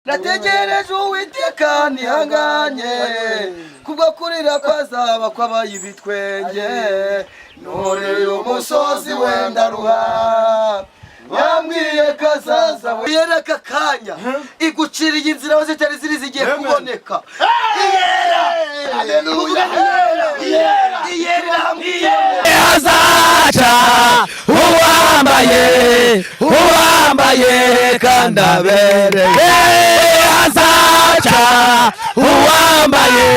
nategereje Uwiteka nihanganye kubwo kurira kwazaba kwabaye ibitwenge none umusozi wenda ruha wambwiye kazaza yereka kanya iguciriye inzira aho zitari ziri zigiye kuboneka haleluya yera azaca uwambaye kandabereye azaca uwambaye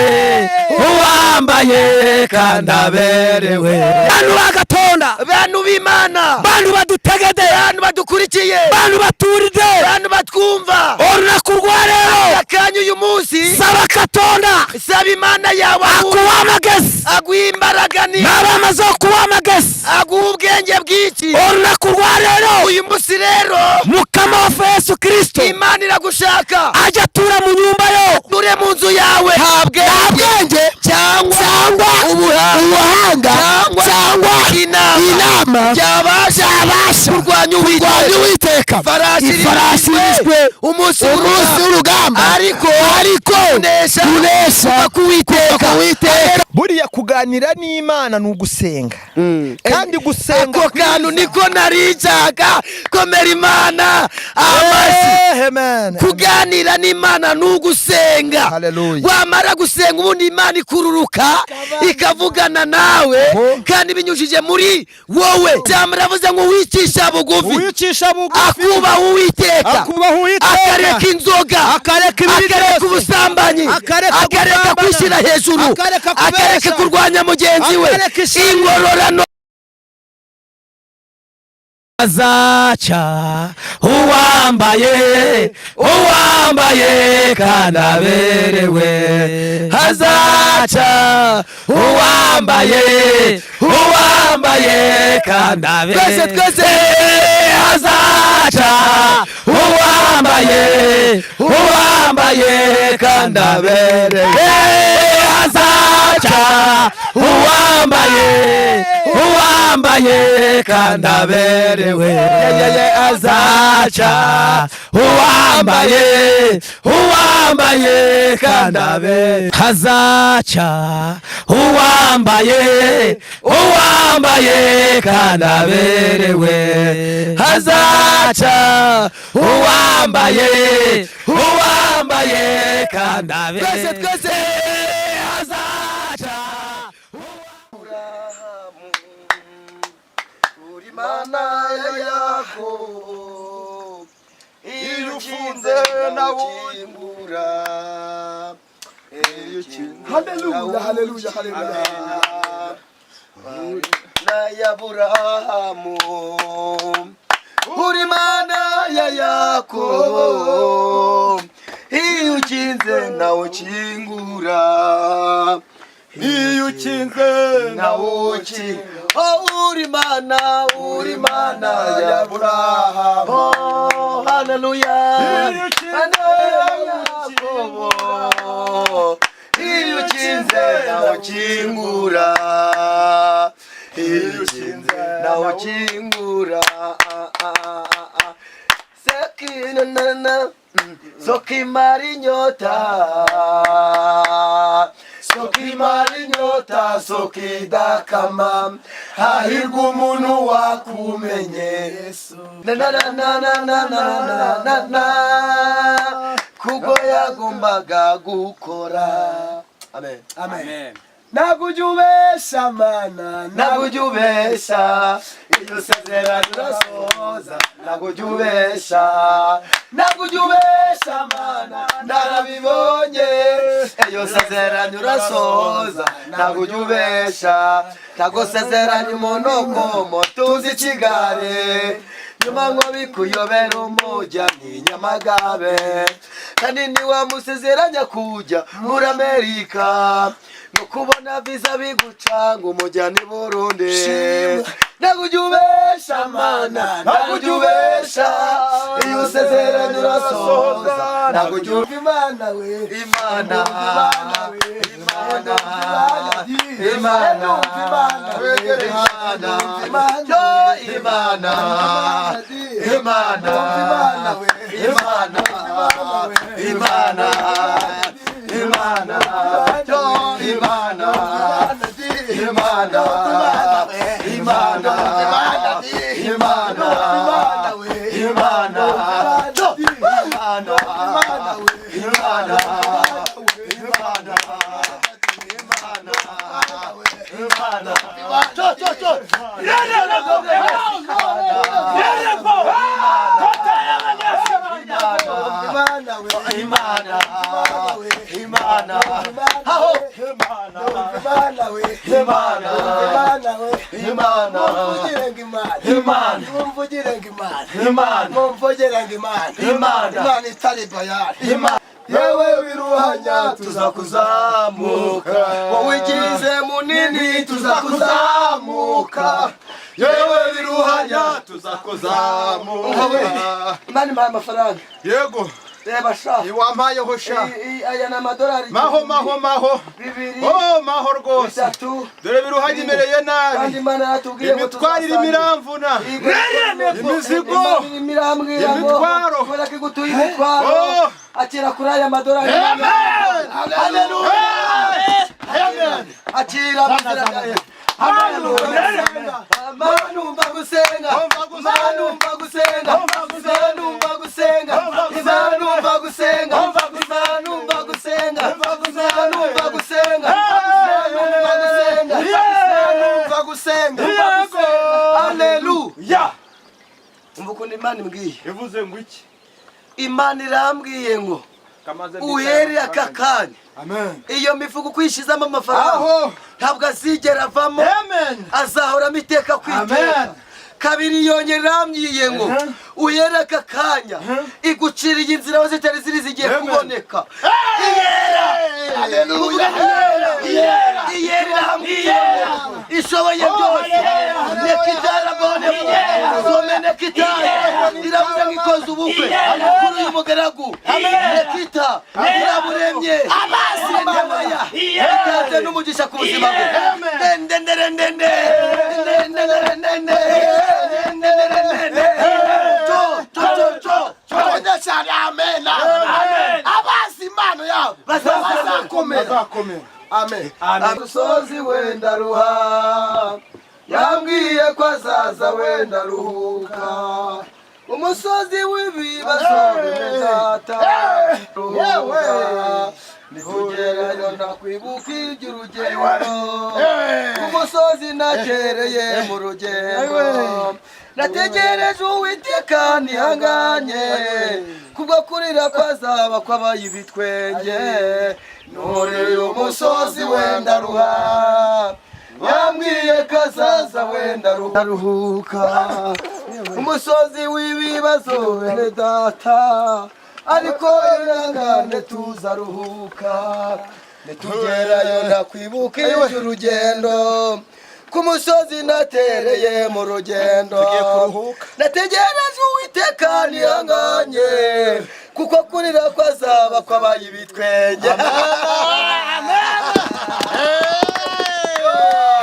kandaberewe bantu bagatonda bantu b'Imana bantu badutegede bantu badukurikiye bantu baturide bantu batwumva oruna kurwarero akanya uyu munsi saba katonda saba Imana yawe akuwamagezi aguhimbaraga ni nabamaze kuwamagezi aguubwenge bw'iki oruna kurwarero uyu munsi rero mukama wa Yesu Kristo Imana iragushaka ajya tura mu nyumba yo ture mu nzu yawe habwenge cyangwa ubuhanga cyangwa inama byabasha kurwanya Uwiteka farashirijwe umunsi w'urugamba ariko kunesha kuwiteka buriya kuganira n'Imana n'ugusenga kandi gusenga ako kantu niko naricaga komera Imana amasi kuganira n'Imana n'ugusenga wamara gusenga ubundi Imana ikururuka ikavugana nawe kandi binyujije muri wowe cyamuravuze ngo wicisha bugufi akubaha Uwiteka akareka inzoga akareka ubusambanyi akareka kwishyira hejuru akareka kurwanya mugenzi we ingororano azaca uwambaye kandaberewe azaca uwambaye kandaberewe twese azaca uwambaye kandaberewe azaca uwambaye kandaberewe azaca uwambaye kandaberewe azaca uwambaye kandaberewe azaca uwambaye kandaberewe twese azaca Imana ya Yakobo irukinze nawukingura haleluya na Aburahamu uri Imana ya Yakobo irukinze nawukingura uri Imana ya Aburahamu haleluya irukinze nawukingura sekinana sokimara inyota sokidakama hahirwa umuntu wakumenye Yesu kuko yagombaga gukora amen Nagujubesha mana nagujubesha iyo sezerano urasohoza nagujubesha mana narabibonye iyo sezerano urasohoza nagujubesha tagosezerano umonoko tuzi Kigali nyuma ngo bikuyobera umujya ni Nyamagabe kandi niwamusezeranya kujya muri Amerika no kubona visa bigucanga umujya ni Burundi nakujubesha mana nakujubesha iyo usezeranye urasohoza nakujubesha Imana we Imana Imana Imana yewe biruhanya tuzakuzamuka wowe igize munini tuzakuzamuka yewe biruhanya tuzakuzamuka Imana impaye amafaranga yego reba sha wampayeho sha aya ni amadolari maho bibiri maho rwose bitatu dore biruhanya imereye nabi kandi Imana yatubwiye ngo imitwaro irimo iramvuna imizigo imitwaro kubera ko igutuye imitwaro akira kuri aya madolari haleluya akira bizera manumva gusenga manumva gusenga manumva gusenga manumva gusenga manumva gusenga manumva gusenga manumva gusenga haleluya umva ukuntu Imana imbwiye ivuze ngo iki Imana irambwiye ngo uhere aka kanya iyo mifuko kwishizamo amafaranga ntabwo azigera avamo azahoramo iteka kwiteka kabiri yongera iramyiye ngo uhere aka kanya iguciriye inzira aho zitari ziri zigiye kuboneka iyera iramwiye ishoboye byose nekitara bone zome nekitara iravuze ngo ikoze ubukwe kuri uyu mugaragu nekita iraburemye abasimbaya ikaze n'umugisha ku buzima bwe abasi impano yabo bazakomera amen umusozi wenda ruha yambwiye ko azaza wenda ruhuka umusozi w'ibibazo data ruhuka nitugerayo nakwibuka iby'urugendo umusozi nagereye mu rugendo nategereje Uwiteka nihanganye kubwo kurira kwazaba kwabaye ibitwenge nureye umusozi wenda ruha yambwiye ko azaza wenda ruhuka umusozi w'ibibazo bene data ariko irangane tuzaruhuka nitugerayo nakwibuka iby'urugendo ku musozi natereye mu rugendo nategereje Uwiteka nihanganye kuko kurira kwazaba kwabaye ibitwenge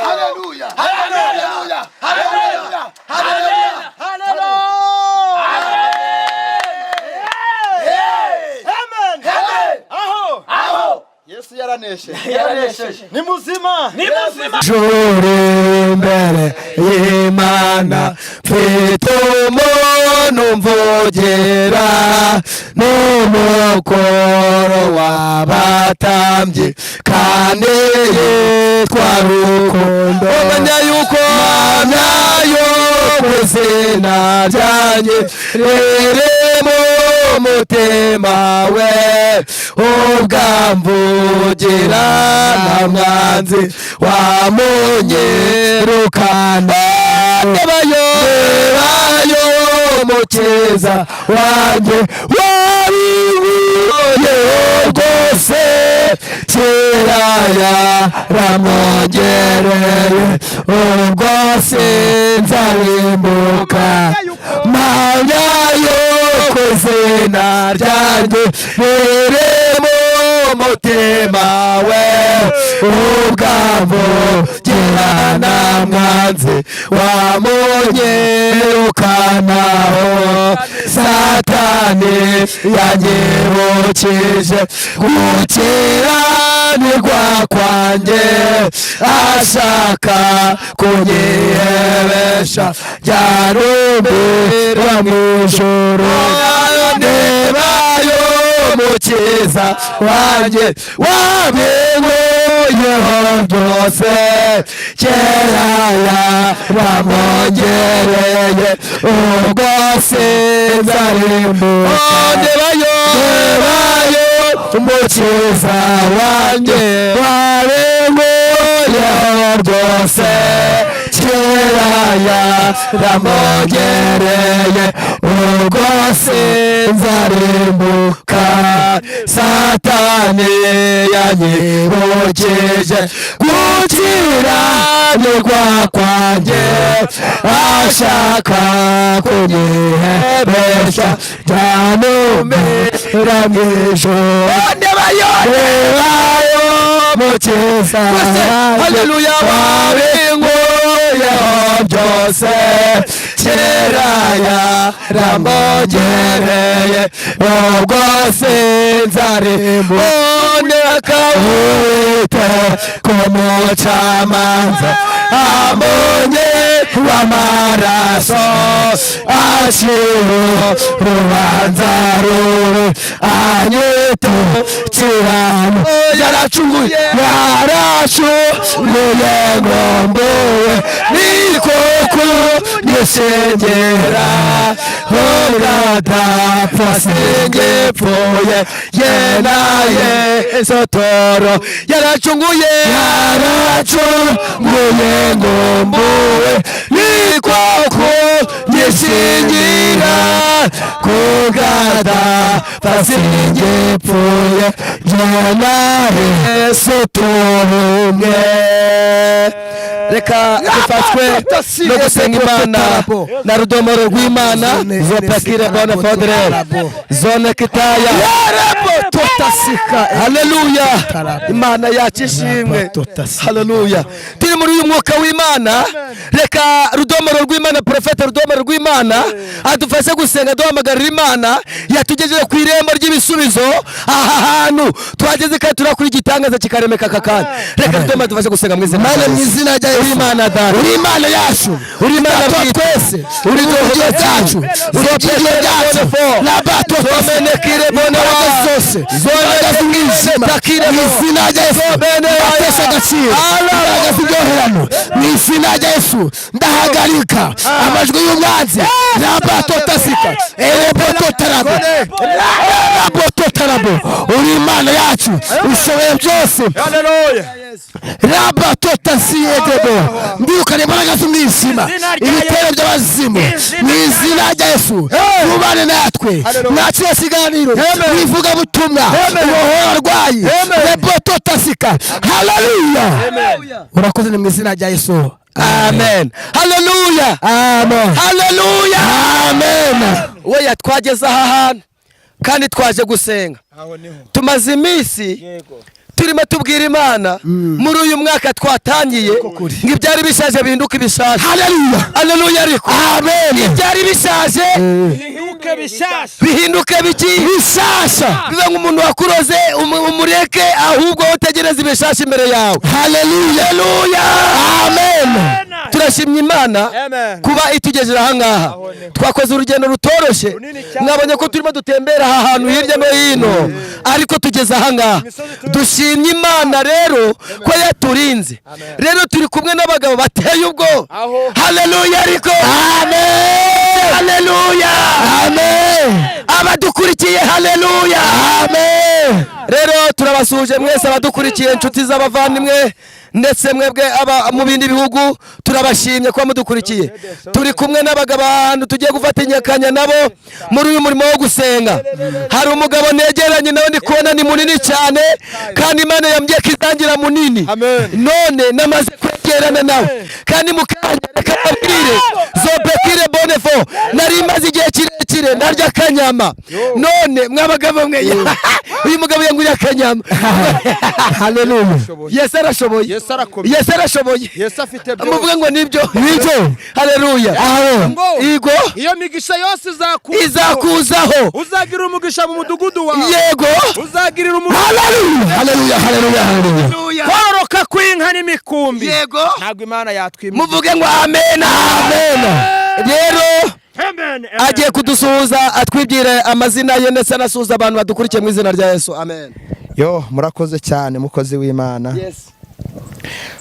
haleluya haleluya haleluya haleluya Yesu yaranesheje ni muzima juri imbere y'Imana mfite umuntu mvogera n'umukoro w'abatambyi kandi yitwa Rukundo umenya yuko nayo ku izina ryanjye riri mu mutima we ubwamvugira nta mwanzi wamunyirukana abayo mukiza wanjye wariwiye rwose kera yaramwongereye ubwo sinzarimbuka mpamya yuko izina ryanjye riri mu mutima we ubwamvugirana mwanzi wamunyirukanaho Satani yanyibukije gukiranirwa kwanjye ashaka kunyihebesha ryarumbira mw'ijuru nebayo mukiza wanjye wabinkuyeho byose kera yaramwongereye ubwo sinzarimbuka nebayo umukiza wanjye wabinkuyeho byose kera yaramwongereye ubwo sinzarimbuka Satani yanyibukije gukiranirwa kwanjye ashaka kunyihebesha ryanumbira mw'ijuru nebayo mukiza haleluya wabinkuyeho byose kera yaramwongereye ubwo sinzarimbuka wite ku mucamanza amunye w'amaraso aciwe urubanza rube anyitukirana yaracunguye ngo mbuwe niko kunyisengera ugadapfa singipfuye yenaye sotoro yaracunguye ngo mbuwe niko kunyisengera kugadapfa singipfuye yenaye sotoromwe reka dufatwe no gusenga Imana na rudomoro rw'Imana zopakire bone fodere zone kitaya haleluya Imana yacu ishimwe haleluya turi muri uyu mwuka w'Imana reka rudomoro rw'Imana profeta rudomoro rw'Imana adufashe gusenga duhamagarira Imana yatugejeje ku irembo ry'ibisubizo aha hantu twageze kandi turakuri igitangaza kikaremeka akakanya reka rudomoro adufashe gusenga mu izina rya uri Imana data uri Imana yacu uri Imana twese uri Doho yacu zopele yacu nabato tomenekire bona zose zone zingizima takire izina rya Yesu atesha gaciro aragaziryoherano mu izina rya Yesu ndahagarika amajwi y'umwanzi nabato tasika eleboto tarabo uri Imana yacu ushoboye byose haleluya rabato tasiyedebo mbirukane imbaraga z'umwijima ibitero by'abazimu mu izina rya Yesu tubane natwe nakire ikiganiro wivuga butumwa ubohora abarwayi reboto tasika haleluya urakoze mu izina rya Yesu amen haleluya amen haleluya amen we twageze aha hantu kandi twaje gusenga tumaze iminsi turimo tubwira Imana muri uyu mwaka twatangiye ngibyari bishaje bihinduka ibishaje haleluya ariko amen ibyari bishaje bihinduka bishasha biba nk'umuntu wakuroze umureke ahubwo utegereza ibishasha imbere yawe haleluya amen turashimye Imana kuba itugejeje aha ngaha twakoze urugendo rutoroshye mwabonye ko turimo dutembera aha hantu hirya no hino ariko tugeze aha ngaha dushimye Imana rero ko yaturinze rero turi kumwe n'abagabo bateye ubwo haleluya ariko amen haleluya amen abadukurikiye haleluya amen rero turabasuje mwese abadukurikiye inshuti z'abavandimwe ndetse mwebwe aba mu bindi bihugu turabashimye kuba mudukurikiye. Turi kumwe n'abagabo ahantu tugiye gufatanya nabo muri uyu murimo wo gusenga. Hari umugabo negeranye nawe ndi kubona ni munini cyane kandi Imana yambwiye ko itangira munini. None namaze kwegerana nawe kandi mukanya kabwire Zobekire Bonefo nari maze igihe kirekire narya akanyama. None mwabagabo mwe uyu mugabo yanguriye akanyama. Haleluya. Yesu arashoboye. Yesu arashoboye. Yesu afite byose. Muvuge ngo nibyo. Haleluya. Igo iyo migisha yose izakuzaho. Uzagira umugisha mu mudugudu wawe. Yego. Uzagirira umugisha. Haleluya. Kororoka kw'inka n'imikumbi. Yego. Ntabwo Imana yatwimira. Muvuge ngo amen. Rero agiye kudusuhuza atwibwire amazina ye ndetse anasuhuza abantu badukurikiye mu izina rya Yesu. Amen. Yo murakoze cyane mukozi w'Imana. Yes.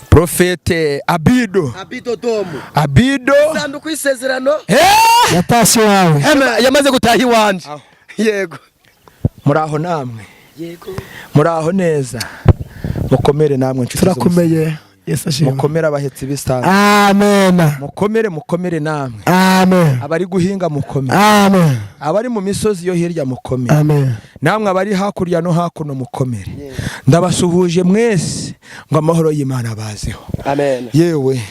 Profete Abido Domo. Abido Sanduku y'isezerano. Yatashye wawe. Yamaze gutaha iwanje. Yego. Muraho namwe. Yego. Muraho neza. Mukomere namwe nshuti. Turakomeye. Yesu ashimwe. Mukomere abahetsi bisanzwe. Amen. Mukomere namwe. Amen. Abari guhinga mukomere. Amen. Abari mu misozi yo hirya mukomere. Amen. Namwe abari hakurya no hakuno mukomere. Ndabasuhuje mwese ngo amahoro y'Imana bazeho. Amen. Yewe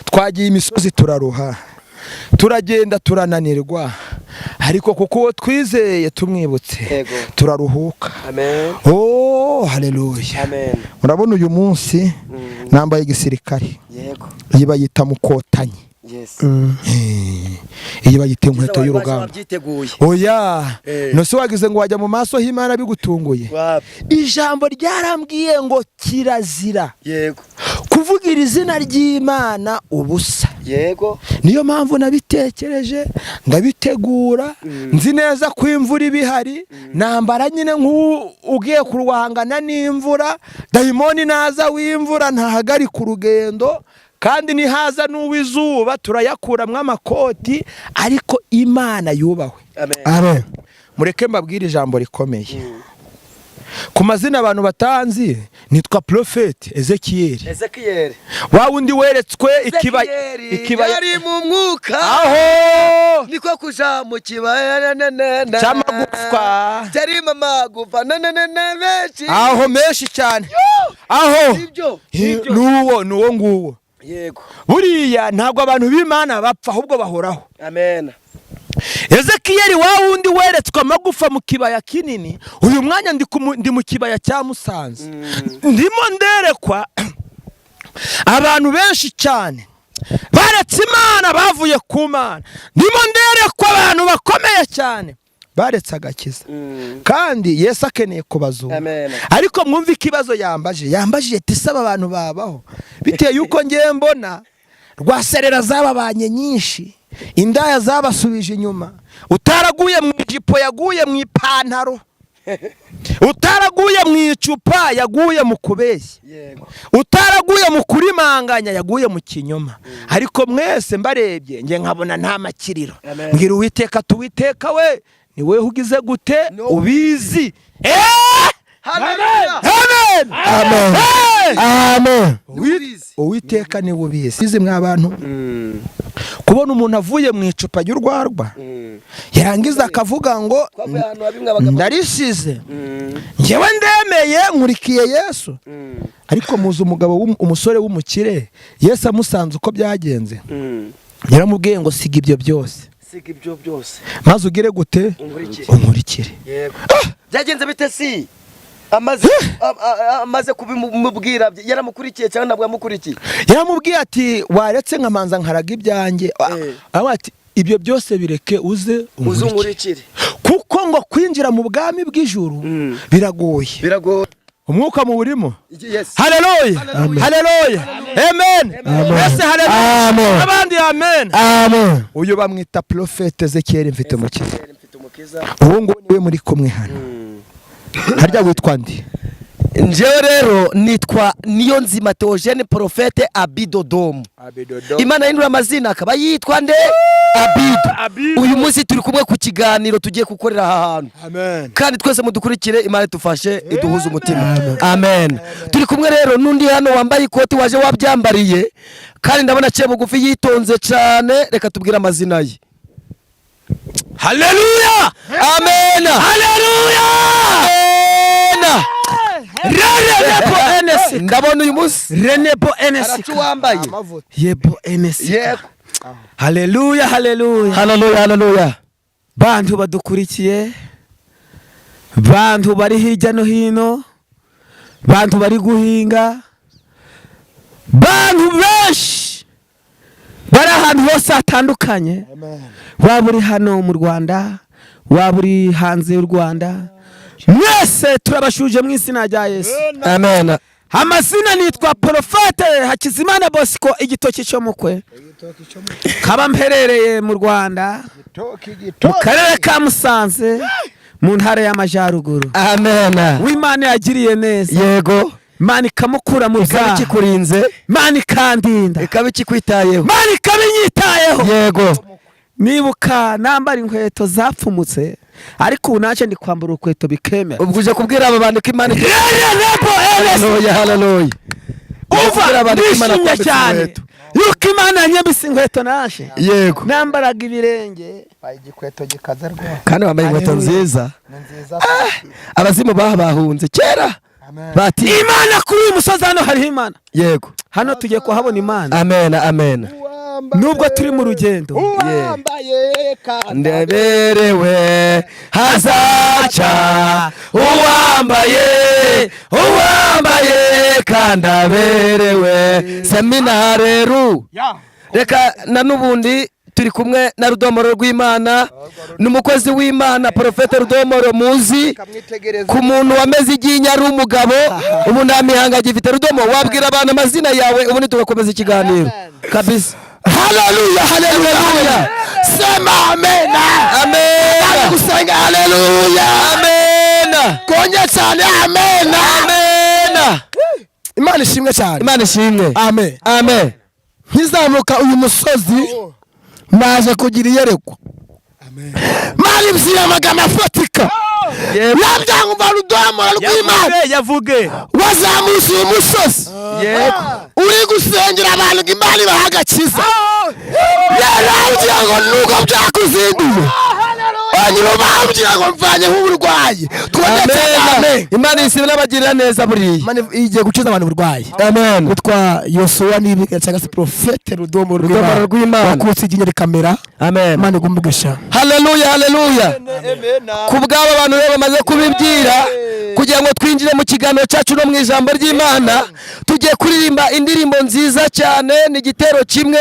twagiye imisozi turaruha. Turagenda turananirwa ariko kuko twizeye tumwibutse turaruhuka. Amen. Oh haleluya. Amen. Murabona uyu munsi nambaye igisirikare. Yego. Iyi bayita mukotanyi. Yes. Iyi bayita inkweto y'urugamba. Oya nose wagize ngo wajya mu maso h'Imana bigutunguye. Ijambo ryarambwiye ngo kirazira. Yego. Kuvugira izina ry'Imana ubusa. Yego. Niyo mpamvu nabitekereje ndabitegura nzi neza ko imvura ibihari nambara nyine nk'ugiye kurwangana n'imvura dayimoni naza w'imvura ntahagarika urugendo kandi nihaza n'uwizuba turayakuramwo amakoti ariko Imana yubahwe. Amen. Mureke mbabwire ijambo rikomeye. Ku mazina abantu batanzi nitwa Prophet Ezekiel. Wa wundi weretswe ikibaya yari mu mwuka. Aho niko kuja mu kibaya cy'amagufwa. Cyari amagufa menshi. Aho menshi cyane. Aho nuwo nguwo. Yego. Buriya ntabwo abantu b'Imana bapfa ahubwo bahoraho. Amen. Ezekiel wa wundi weretswe amagufa mu kibaya kinini. Uyu mwanya ndi mu kibaya cya Musanze. Ndimo nderekwa abantu benshi cyane baretse Imana bavuye ku Mana. Ndimo nderekwa abantu bakomeye cyane baretse agakiza. Kandi Yesu akeneye kubazura. Ariko mwumva ikibazo yambajije ati saba abantu babaho biteye yuko ngiye mbona rwaserera zababanye nyinshi, indaya zabasubije inyuma, utaraguye mu ijipo yaguye mu ipantaro, utaraguye mu icupa yaguye mu kubeshya, utaraguye mu kurimanganya yaguye mu kinyoma. Ariko mwese mbarebye nge nkabona nta makiriro. Mbwira Uwiteka tuwiteka we ni wewe ugize gute ubizi. Amen. Uwiteka ni ubizi. Izi mwa abantu kubona umuntu avuye mu icupa y'urwarwa yarangiza akavuga ngo ndarisize ngewe ndemeye nkurikiye Yesu. Ariko muzi umugabo umusore w'umukire Yesu amusanze uko byagenze yaramubwiye ngo siga ibyo byose maze ugire gute unkurikire. Yego. Byagenze bite si amaze kubimubwira yaramukurikiye cyangwa ntabwo yamukurikiye? Yaramubwiye ati waretse nkamanza nkaraga ibyanjye. Ati ibyo byose bireke uze unkurikire kuko ngo kwinjira mu bwami bw'ijuru biragoye. Umwuka mu burimo. Haleluya. Amen. Ese haleluya. Abandi amen. Uyu bamwita Prophet Ezekiel mfite umukiza. Ubu ngo niwe muri kumwe hano. Harya witwa ndi? njyewe rero nitwa Niyonzima Theogene Prophete Abidodomu. Imana yindura amazina akaba yitwa nde? Abido. Uyu munsi turi kumwe ku kiganiro tugiye gukorera aha hantu. Amen. Kandi twese mudukurikire, Imana tufashe iduhuze umutima. Amen. Turi kumwe rero nundi hano wambaye ikoti waje wabyambariye, kandi ndabona cye bugufi yitonze cyane. Reka tubwire amazina ye. Haleluya. Amen. Haleluya. Amen. Renebo NS. Ndabona uyu munsi Renebo NS. Aracu wambaye. Yebo NS. Yego. Haleluya, haleluya. Haleluya, haleluya. Bantu badukurikiye, bantu bari hirya no hino, bantu bari guhinga, bantu benshi bari ahantu hose hatandukanye. Waba uri hano mu Rwanda, waba uri hanze y'u Rwanda, mwese turabashuje mu izina rya Yesu. Amen. Amazina nitwa Prophete Hakizimana Bosco igitoki cyo mukwe. Kaba mperereye mu Rwanda, mu karere ka Musanze, mu ntara y'Amajyaruguru. Amen. W'Imana yagiriye neza. Yego. Imana ikamukura mu byaha. Ikikurinze. Imana ikandinda. Ikaba ikikwitayeho. Imana ikabinyitayeho. Yego. Nibuka nambara inkweto zapfumutse, ariko ubu naje ndi kwambara ukweto bikemera. Ubwo uje kubwira aba bantu ko Imana Haleluya, haleluya. Uva nishimye cyane yuko Imana yanyambise inkweto naje. Yego. Nambaraga ibirenge, igikweto gikaza rwose. Kandi wambaye inkweto nziza. Abazimu bahunze kera. Bati Imana kuri uyu musozi hano hariho Imana. Yego. Hano tugiye kuhabona Imana. Amen, amen. Nubwo turi mu rugendo. Ndaberewe hazaca uwambaye kandaberewe seminareru. Reka na nubundi turi kumwe na Rudomoro rw'Imana, n'umukozi w'Imana Prophete Rudomoro muzi ku muntu wameze iginya ari umugabo. Ubu nta mihanga gifite. Rudomo, wabwira abantu amazina yawe ubundi tugakomeza ikiganiro kabisa. Haleluya, haleluya. Sema amen. Amen. Gusenga haleluya. Amen. Konye cyane amen. Amen. Imana ishimwe cyane. Imana ishimwe. Amen. Amen. Nkizamuka uyu musozi naje kugira iyerekwa. Amen. Mali mzira amagambo afatika. Yabyanga Rudomoro rw'Imana. Yavuge. Wazamuse uyu musozi. Yego. Uri gusengera abantu Imana bahagakiza. Yarabye ngo nuko byakuzinduye. Anyiro babwira ngo mvanye nk'uburwayi. Amen. Imana isibira n'abagirira neza buriya. Imana igiye gukiza abantu burwayi. Amen. Gutwa Yosuwa nibiga cyangwa se Prophete Rudomoro rw'Imana. Wakutse iginya kamera. Amen. Imana igumugisha. Haleluya, haleluya. Kubw'aba abantu rero bamaze kubibwira, kugira ngo twinjire mu kiganiro cyacu no mu ijambo ry'Imana, tugiye kuririmba indirimbo nziza cyane. Ni igitero kimwe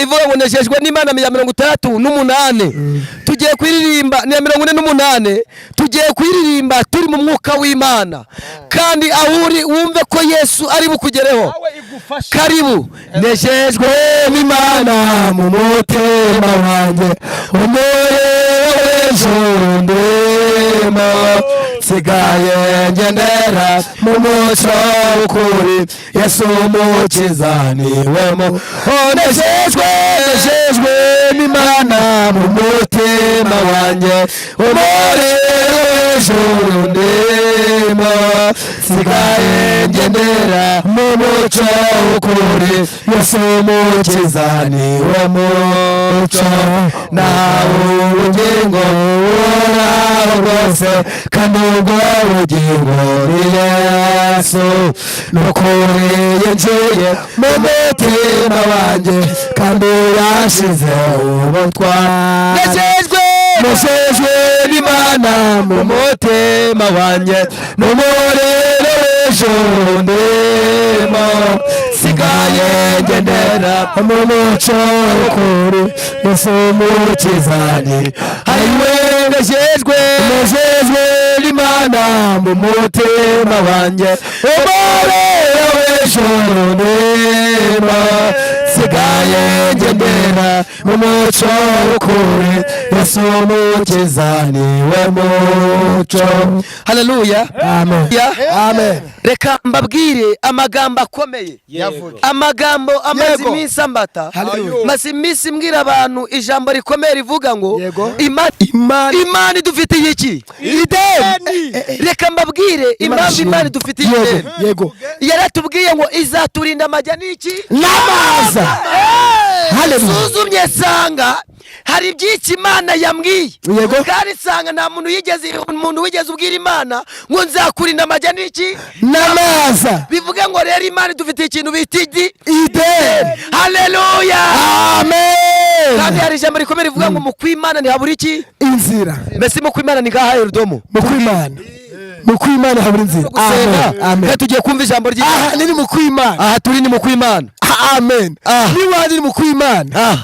ivuga ngo nejejwe n'Imana ya 68. Tugiye kuririmba ni 48. Tugiye kuririmba turi mu mwuka w'Imana, kandi aho uri wumve ko Yesu ari bukugereho. Karibu. Nejejwe n'Imana mu mutima wanjye, sigaye ngendera mu muco w'ukuri, Yesu umukiza niwemo. Nejejwe n'Imana mu mutima wanjye, umuriro w'ijuru ndimo, sigaye ngendera mu muco w'ukuri, Yesu umukiza niwe muco. Nawe ubugingo buraho rwose, kandi ubwo bugingo ni Yesu. Nukuri yinjiye mu mutima wanjye, kandi yashize ubutwari. Nejejwe n'Imana mu mutima wanjye, n'umuriro w'ijuru ndimo, sigaye ngendera mu muco w'ukuri, Yesu umukiza ni ariwe. Nejejwe n'Imana mu mutima wanjye, umuriro w'ijuru ndimo, nsigaye ngendera mu muco w'ukuri, Yesu umukiza niwe muco. Haleluya. Amen. Amen. Reka mbabwire amagambo akomeye, amagambo amaze iminsi ambata, maze iminsi mbwira abantu ijambo rikomeye rivuga ngo Imana idufitiye iki? Ideni. Reka mbabwire impamvu Imana idufitiye ideni. Yego. Yaratubwiye ngo izaturinda amajya n'iki? N'amaza. Suzumye sanga hari byinshi Imana yambwiye, kandi sanga nta muntu wigeze ubwira Imana ngo nzakurinda amajya n'iki? N'amaza. Bivuga ngo rero Imana idufitiye ikintu bita ideni. Haleluya. Amen. Kandi hari ijambo rikomeye rivuga ngo mu kw'Imana ntihabura iki? Inzira. Mbese mu kw'Imana ni ngaha Yorudomo. Mu kw'Imana habura inzira. Amen. Tugiye kumva ijambo ry'Imana. Aha ni mu kw'Imana. Aha turi ni mu kw'Imana. Amen. Niba ni mu kw'Imana.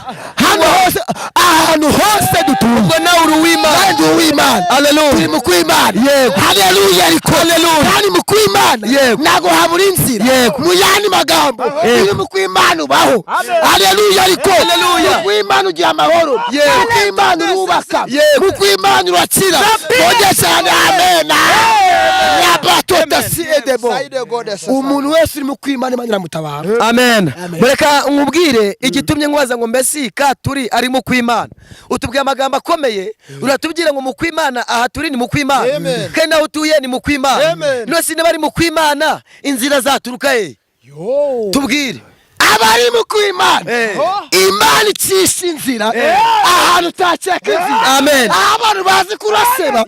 Ahantu hose dutuye. Ubwo nawe uri uw'Imana. Kandi uw'Imana. Haleluya. Turi mu kw'Imana. Yego. Haleluya ariko. Haleluya. Kandi mu kw'Imana. Yego. Nago habura inzira. Yego. Mu yandi magambo. Turi mu kw'Imana ubaho. Haleluya ariko. Haleluya. Mu kw'Imana ugira amahoro. Mu kw'Imana urubaka. Mu kw'Imana urakira. Oje cyane. Amen. Umuntu wese uri mu kw'Imana Imana iramutabara. Amen. Mureka nkubwire igitumye nkwaza ngo mbese ka turi ari mu kw'Imana. Utubwiye amagambo akomeye, uratubwira ngo mu kw'Imana aha turi ni mu kw'Imana. Kandi naho utuye ni mu kw'Imana. Nose niba ari mu kw'Imana inzira zaturuka he? Tubwire. Abari mu kw'Imana Imana icisha inzira ahantu utaceka inzira. Amen. Aho abantu bazi kuraseba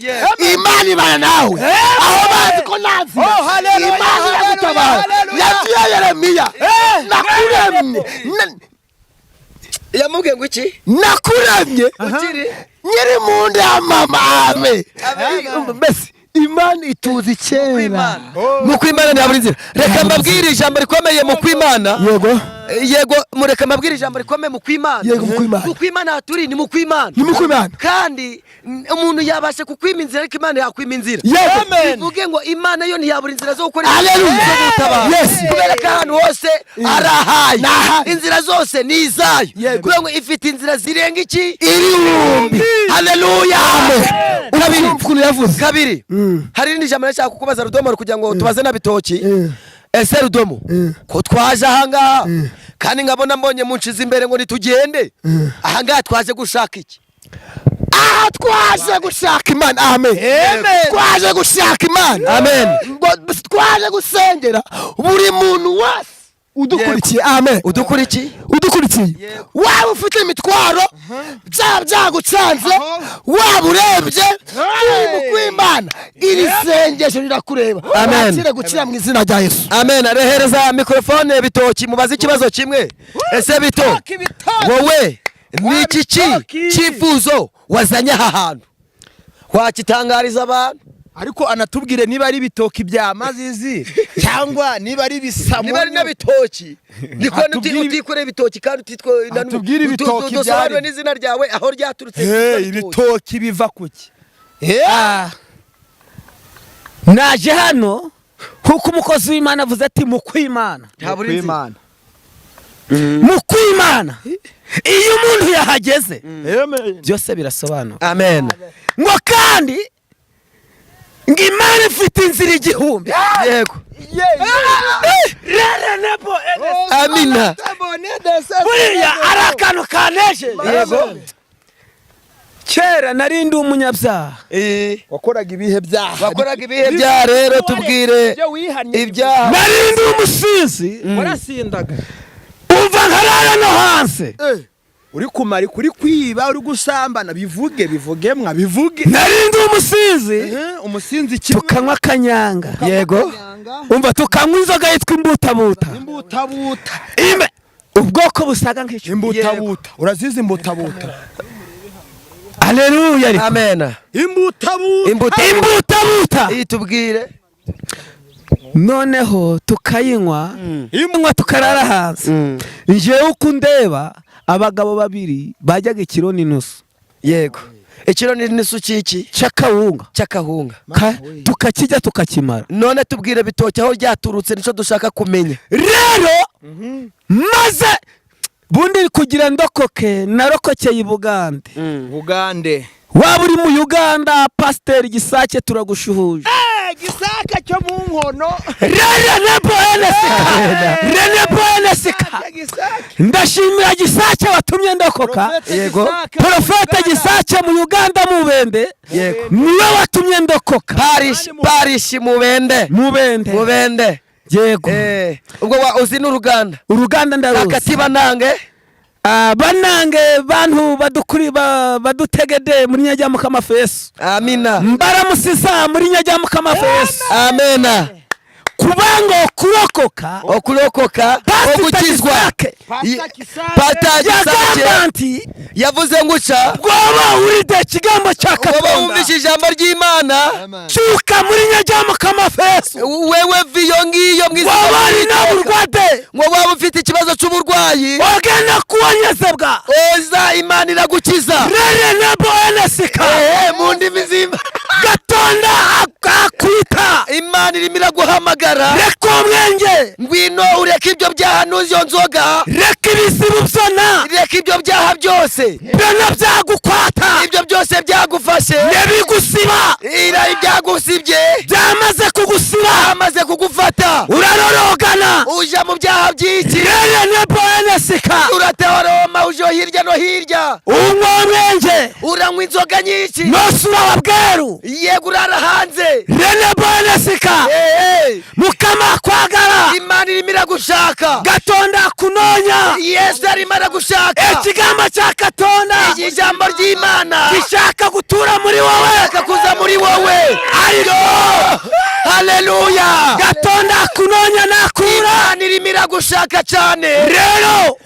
Imana ibana nawe. Aho bazi ko nta nzira Imana iragutabara. Yabwiye Yeremiya nakuremye. Yamubwiye ngo iki? Nakuremye nyiri mu nda ya mama. Amen. Mbese Imana ituzi kera. Mu kw'Imana ntihabura inzira. Reka mbabwire ijambo rikomeye mu kw'Imana. Yego, mureka mbabwire ijambo rikomeye mu kw'Imana. Yego, mu kw'Imana. Mu kw'Imana aha turi ni mu kw'Imana. Ni mu kw'Imana. Kandi umuntu yabashe kukwima inzira ariko Imana yakwima inzira. Amen. Bivuge ngo Imana yo ntiyabura inzira zo gukora Haleluya. Yes. Kubera ko ahantu hose arahaye. Inzira zose ni izayo. Kubera ngo ifite inzira zirenga iki? Ibihumbi. Haleluya. Kabiri. Hari n'indi jambo nashaka kukubaza Rudomo kugira ngo tubaze na Bitoki. Ese Rudomo ko twaje ahangaha kandi ngabona mbonye munshize imbere ngo nitugende ahangaha twaje gushaka iki? Aha twaje gushaka Imana. Amen. Twaje gushaka Imana. Amen. Twaje gusengera buri muntu wese udukurikiye. Amen. Udukurikiye waba ufite imitwaro byagucanze, waba urebye mu kw'Imana iri sengesho rirakureba. Wakire gukira mu izina rya Yesu. Amen. Rehereza mikrofone Bitoki mubaze ikibazo kimwe. Ese Bito wowe ni iki cyifuzo wazanye aha hantu wakitangariza abantu? Ariko anatubwire niba ari ibitoki bya mazizi cyangwa niba ari bisamu. Niba ari n'abitoki niko utikoreye ibitoki kandi utubwire ibitoki byari n'izina ryawe aho ryaturutse. Ibitoki biva kuki? Naje hano kuko umukozi w'Imana avuze ati mu kw'Imana. Mu kw'Imana iyo umuntu yahageze byose birasobanuka. Amen. Ngo kandi ngo Imana ifite inzira igihumbi. Yego. Amina. Buriya ari akantu kaneje. Yego. Kera nari ndi umunyabyaha. Wakoraga ibihe byaha rero tubwire ibyaha. Nari ndi umusinzi. Warasindaga. Umva nkarara no hanse. Uri kumara kuri kwiba uri gusambana bivuge mwabivuge. Nari ndi umusinzi. Umusinzi tukanywa kanyanga. Yego. Umva tukanywa inzoga yitwa imbutabuta. Ubwoko busaga nk'icyo. Imbutabuta. Urazizi imbutabuta? Haleluya. Amen. Imbutabuta. Itubwire. Noneho tukayinywa. Inywa tukarara hanze. Njewe uko ndeba abagabo babiri bajyaga ikiro n'inusu. Yego. Ikiro n'inusu ciki? Cyakahunga. Tukakijya tukakimara. None tubwire Bitoki aho ryaturutse nico dushaka kumenya. Rero maze bundi kugira ndokoke narokokeye i Bugande. Bugande. Waba uri mu Uganda, Pasiteri Gisake turagushuhuje. Gisaka cyo mu nkono. Rene Sika. Ndashimira Gisake watumye ndokoka. Yego. Profeta Gisake mu Uganda mu Bende. Yego. Niwe watumye ndokoka. Parish mu Bende. Yego. Ubwo uzi n'Uruganda. Uruganda ndaruzi. Akati Banange. Banange bantu badutegede muri Nyajyamukama Fesu. Amina. Mbaramusiza muri Nyajyamukama Fesu. Amena. Kubango kurokoka ogukizwa. Pata Gisake yavuze nguca bwoba uride kigambo cya Katonda. Wumvise ijambo ry'Imana. Cyuka muri Nyajyamukama Fesu. Wewe viyo ngiyo mwizina. Wabari na urwade. Ngo waba ufite ikibazo cy'uburwayi. Ogena kuonyezebwa. Oza Imana iragukiza. Rene Sika. Mu ndimi z'Imana. Gatonda akakwita. Imana irimo iraguhamagara. Reka umwenge. Ngwino ureke ibyo byaha n'uzo nzoga. Reka ibisibu byona. Reka ibyo byaha byose. Bena byagukwata. Ibyo byose byagufashe. Nebigusiba. Byagusibye. Byamaze kugusiba. Amaze kugufata. Urarorogana. Uja mu byaha by'iki. Rene Sika. Urateoroma uje hirya no hirya. Umwenge. Uranywa inzoga nyinshi. Nosura wabweru. Yego urara hanze. Rene Sika. Mukama kwagara. Imana irimo iragushaka. Gatonda kunonya. Yesu arimo aragushaka. Ikigambo cya Katonda. Ijambo ry'Imana gishaka gutura muri wowe. Akakuza muri wowe. Ariko haleluya. Gatonda kunonya nakura. Imana irimo iragushaka cyane.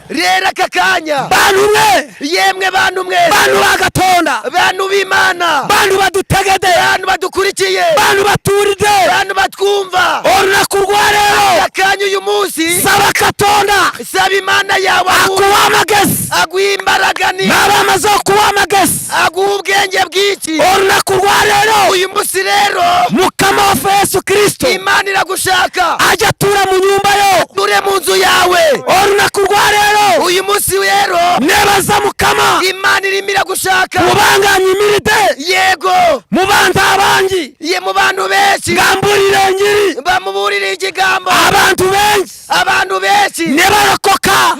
Rero aka kanya. Bantu mwe. Yemwe bantu mwe. Bantu bagatonda. Bantu b'Imana. Bantu badutegede. Bantu badukurikiye. Bantu baturide. Bantu batwumva. Oruna kurwa rero. Akanya uyu munsi. Saba Katonda. Saba Imana yawe. Akuwamagesi. Aguha imbaraga ni. Nabamaze kuwamagesi. Aguha ubwenge bw'iki. Oruna kurwa rero. Uyu munsi rero. Mukama wa Yesu Kristo. Imana iragushaka. Ajya tura mu nyumba yo. Ture mu nzu yawe. Oruna kurwa rero. Uyu munsi rero. Nebaza Mukama. Imana irimo iragushaka. Mubanganye imiride. Yego. Mubanda abangi. Ye mu bantu benshi. Ngamburire ngiri. Bamuburire ikigambo. Abantu benshi. Nebarokoka.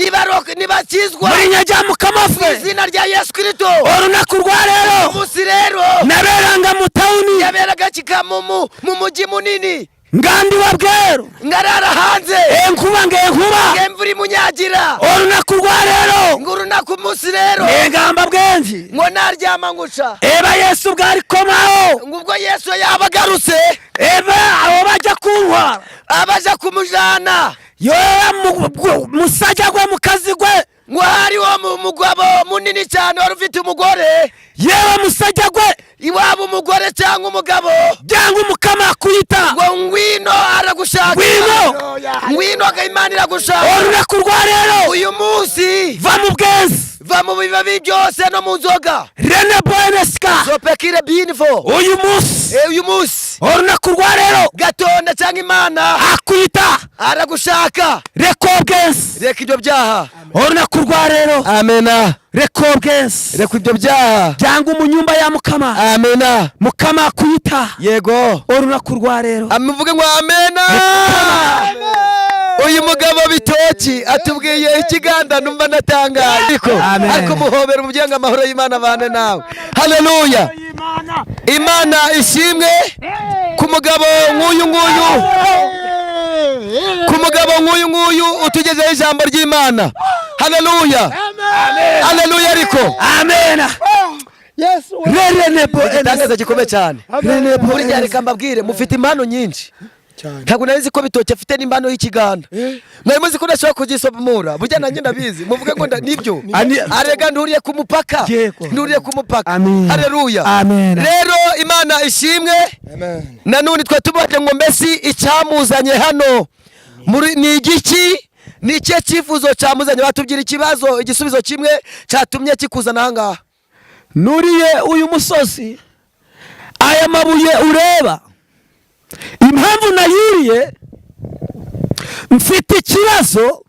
Nibakizwa. Muri Nyajyamukama Fesu. Izina rya Yesu Kristo. Oruna kurwa rero. Umunsi rero. Naberanga mu tauni. Yaberaga kikamu mu mujyi munini. Ngandi wabweru. Ngarara hanze. Enkuba. Ngemvura imunyagira. Oruna kurwa rero. Nguruna ku munsi rero. Ngamba bwenji. Ngo naryama ngusha. Eba Yesu bwari komaho. Ngubwo Yesu yabagarutse. Eba abo bajya kuntwara. Abaja kumujana. Musajja gwe mukazi gwe. Ngo hariho mugabo munini cyane wari ufite umugore. Yewe musajja gwe. Iwabo umugore cyangwa umugabo. Byanga Umukama kuyita. Ngo ngwino aragushaka. Ngwino Imana iragushaka. Oruna kurwa rero. Uyu munsi. Va mu bwenzi. Va mu bibabi byose no mu nzoga. Rene Sika. Zopekire binfo. Uyu munsi. Oruna kurwa rero. Gatonda cyangwa Imana. Akuyita. Aragushaka. Reka ubwenzi. Reka ibyo byaha. Oruna kurwa rero. Amena. Reka ubwenzi. Reka ibyo byaha. Byanga mu nyumba ya Mukama. Amena. Mukama akuyita. Yego. Oruna kurwa rero. Amuvuge ngo amena. Uyu mugabo Bitoki atubwiye ikiganda numva natangaye. Ariko muhobera umuryango amahoro y'Imana bane nawe. Haleluya. Imana ishimwe ku mugabo nk'uyu utugezeho ijambo ry'Imana. Haleluya. Haleluya ariko. Amena. Yesu. Igitangaza gikomeye cyane. Burya reka mbabwire mufite impano nyinshi. Ntabwo narizi ko Bitoki afite n'impano y'ikiganda. Mwari muzi ko ndashobora kugisomura. Burya nanjye ndabizi. Muvuge ngo nibyo. Arega nduriye ku mupaka. Haleluya. Rero Imana ishimwe. Nanone twe tubaje ngo mbesi icyamuzanye hano. Ni igiki? Ni cye cyifuzo cyamuzanye batubwira igisubizo kimwe cyatumye kikuzana aha ngaha. Nuriye uyu musozi. Aya mabuye ureba. Impamvu nayiriye mfite ikibazo.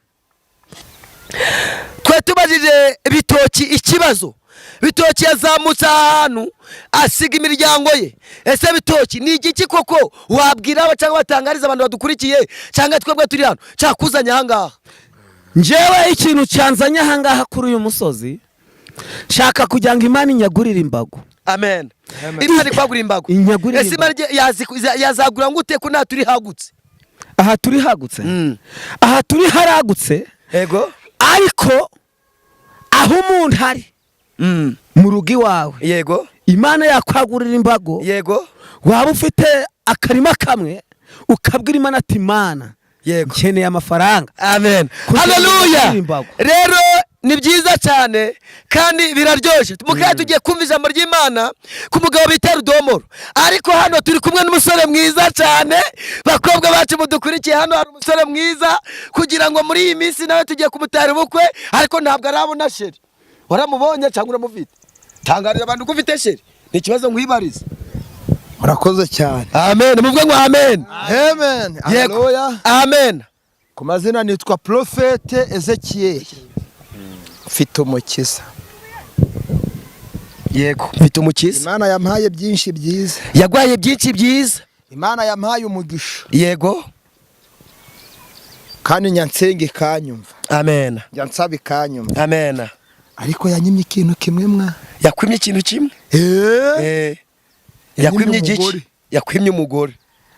twari tubajije Bitoki ikibazo. Bitoki yazamutse ahantu asiga imiryango ye. Ese Bitoki ni igiki koko wabwira cyangwa batangariza abantu badukurikiye cyangwa twebwe turi hano cyakuzanye ahangaha? Njyewe ikintu cyanzanye ahangaha kuri uyu musozi, shaka kugira ngo Imana inyagurire imbago. Amen. Imana ikwagura imbago. Ese Imana yazagura ngute ko nta turi hagutse? Aha turi hagutse. Aha turi haragutse. Yego. Ariko aho umuntu hari mu rugo iwawe. Yego. Imana yakwagurira imbago. Yego. Waba ufite akarima kamwe ukabwira Imana ati Imana, yego, nkeneye amafaranga. Amen. Haleluya. Rero ni byiza cyane kandi biraryoshye. Mukaya tugiye kumva ijambo ry'Imana ku mugabo bita Rudomoro. Ariko hano turi kumwe n'umusore mwiza cyane. Bakobwa bacu mudukurikiye, hano hari umusore mwiza kugira ngo muri iyi minsi nawe tugiye kumutara ubukwe, ariko ntabwo arabona sheri. Waramubonye cyangwa uramufite? Tangarira abantu ko ufite sheri. Ni ikibazo nkwibariza. Murakoze cyane. Amen. Muvuge ngo amen. Amen. Haleluya. Amen. Ku mazina nitwa Profete Ezekiel. Mfite umukiza. Yego, mfite umukiza. Imana yampaye byinshi byiza. Yagwaye byinshi byiza. Imana yampaye umugisha. Yego. Kandi nyansenge kanyumva. Amen. Nyansaba kanyumva. Amen. Ariko yanyimye ikintu kimwe mwa. Yakwimye ikintu kimwe? Yakwimye igiki? Yakwimye umugore.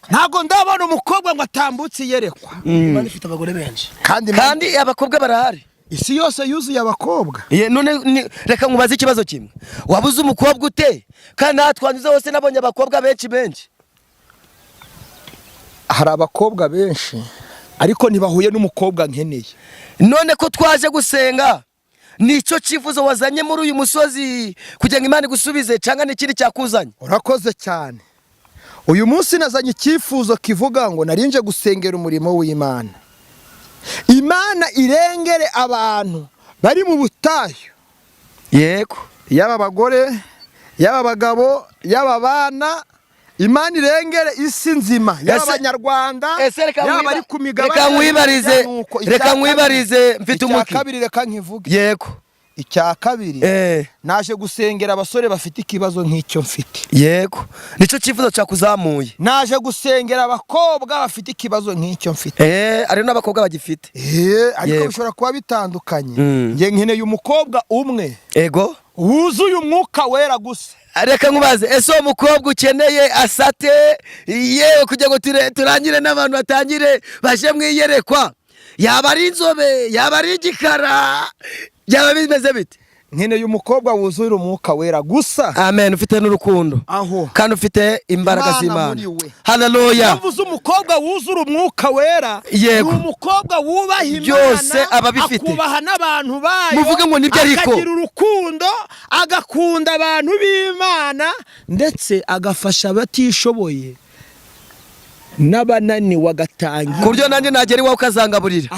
Ntago ndabona umukobwa ngo atambutse yerekwa. Imana ifite abagore benshi. Kandi abakobwa barahari. Isi yose yuzuye abakobwa. None reka nkubaze ikibazo kimwe. Wabuze umukobwa ute? Kandi natwanduze hose nabonye abakobwa benshi. Hari abakobwa benshi ariko ntibahuye n'umukobwa nkeneye. None ko twaje gusenga, nico cyifuzo wazanye muri uyu musozi kugira ngo Imana igusubize cyangwa n'ikindi cyakuzanye? Urakoze cyane. Uyu munsi nazanye icyifuzo kivuga ngo narinje gusengera umurimo w'Imana. Imana irengere abantu bari mu butayu. Yego. Yaba abagore, yaba abagabo, yaba abana. Imana irengere isi nzima y'Abanyarwanda, yaba ari ku migabane. Reka nkwibarize mfite umuki. Icya kabiri reka nkivuge. Yego. Icya kabiri naje gusengera abasore bafite ikibazo nk'icyo mfite. Yego. Nico cyifuzo cyakuzamuye. Naje gusengera abakobwa bafite ikibazo nk'icyo mfite. Ari n'abakobwa bagifite. Ariko bishobora kuba bitandukanye. Nge nkeneye umukobwa umwe. Yego. Wuzuye umwuka wera gusa. Reka nkubaze, ese uwo mukobwa ukeneye asate yewe kugira ngo turangire n'abantu batangire baje mwiyerekwa? Yaba ari inzobe, yaba ari igikara, yaba bimeze bite? Nkeneye umukobwa wuzuye umwuka wera gusa. Amen. Ufite n'urukundo. Aho. Kandi ufite imbaraga z'Imana. Haleluya. Yavuze umukobwa wuzura umwuka wera. Yego. Umukobwa wubaha Imana. Byose ababifite. Akubaha n'abantu bayo. Muvuge ngo nibyo ariko. Akagira urukundo, agakunda abantu b'Imana ndetse agafasha abatishoboye. N'abananiwe agatanga. Ku buryo nanjye nagera iwawe ukazangaburira.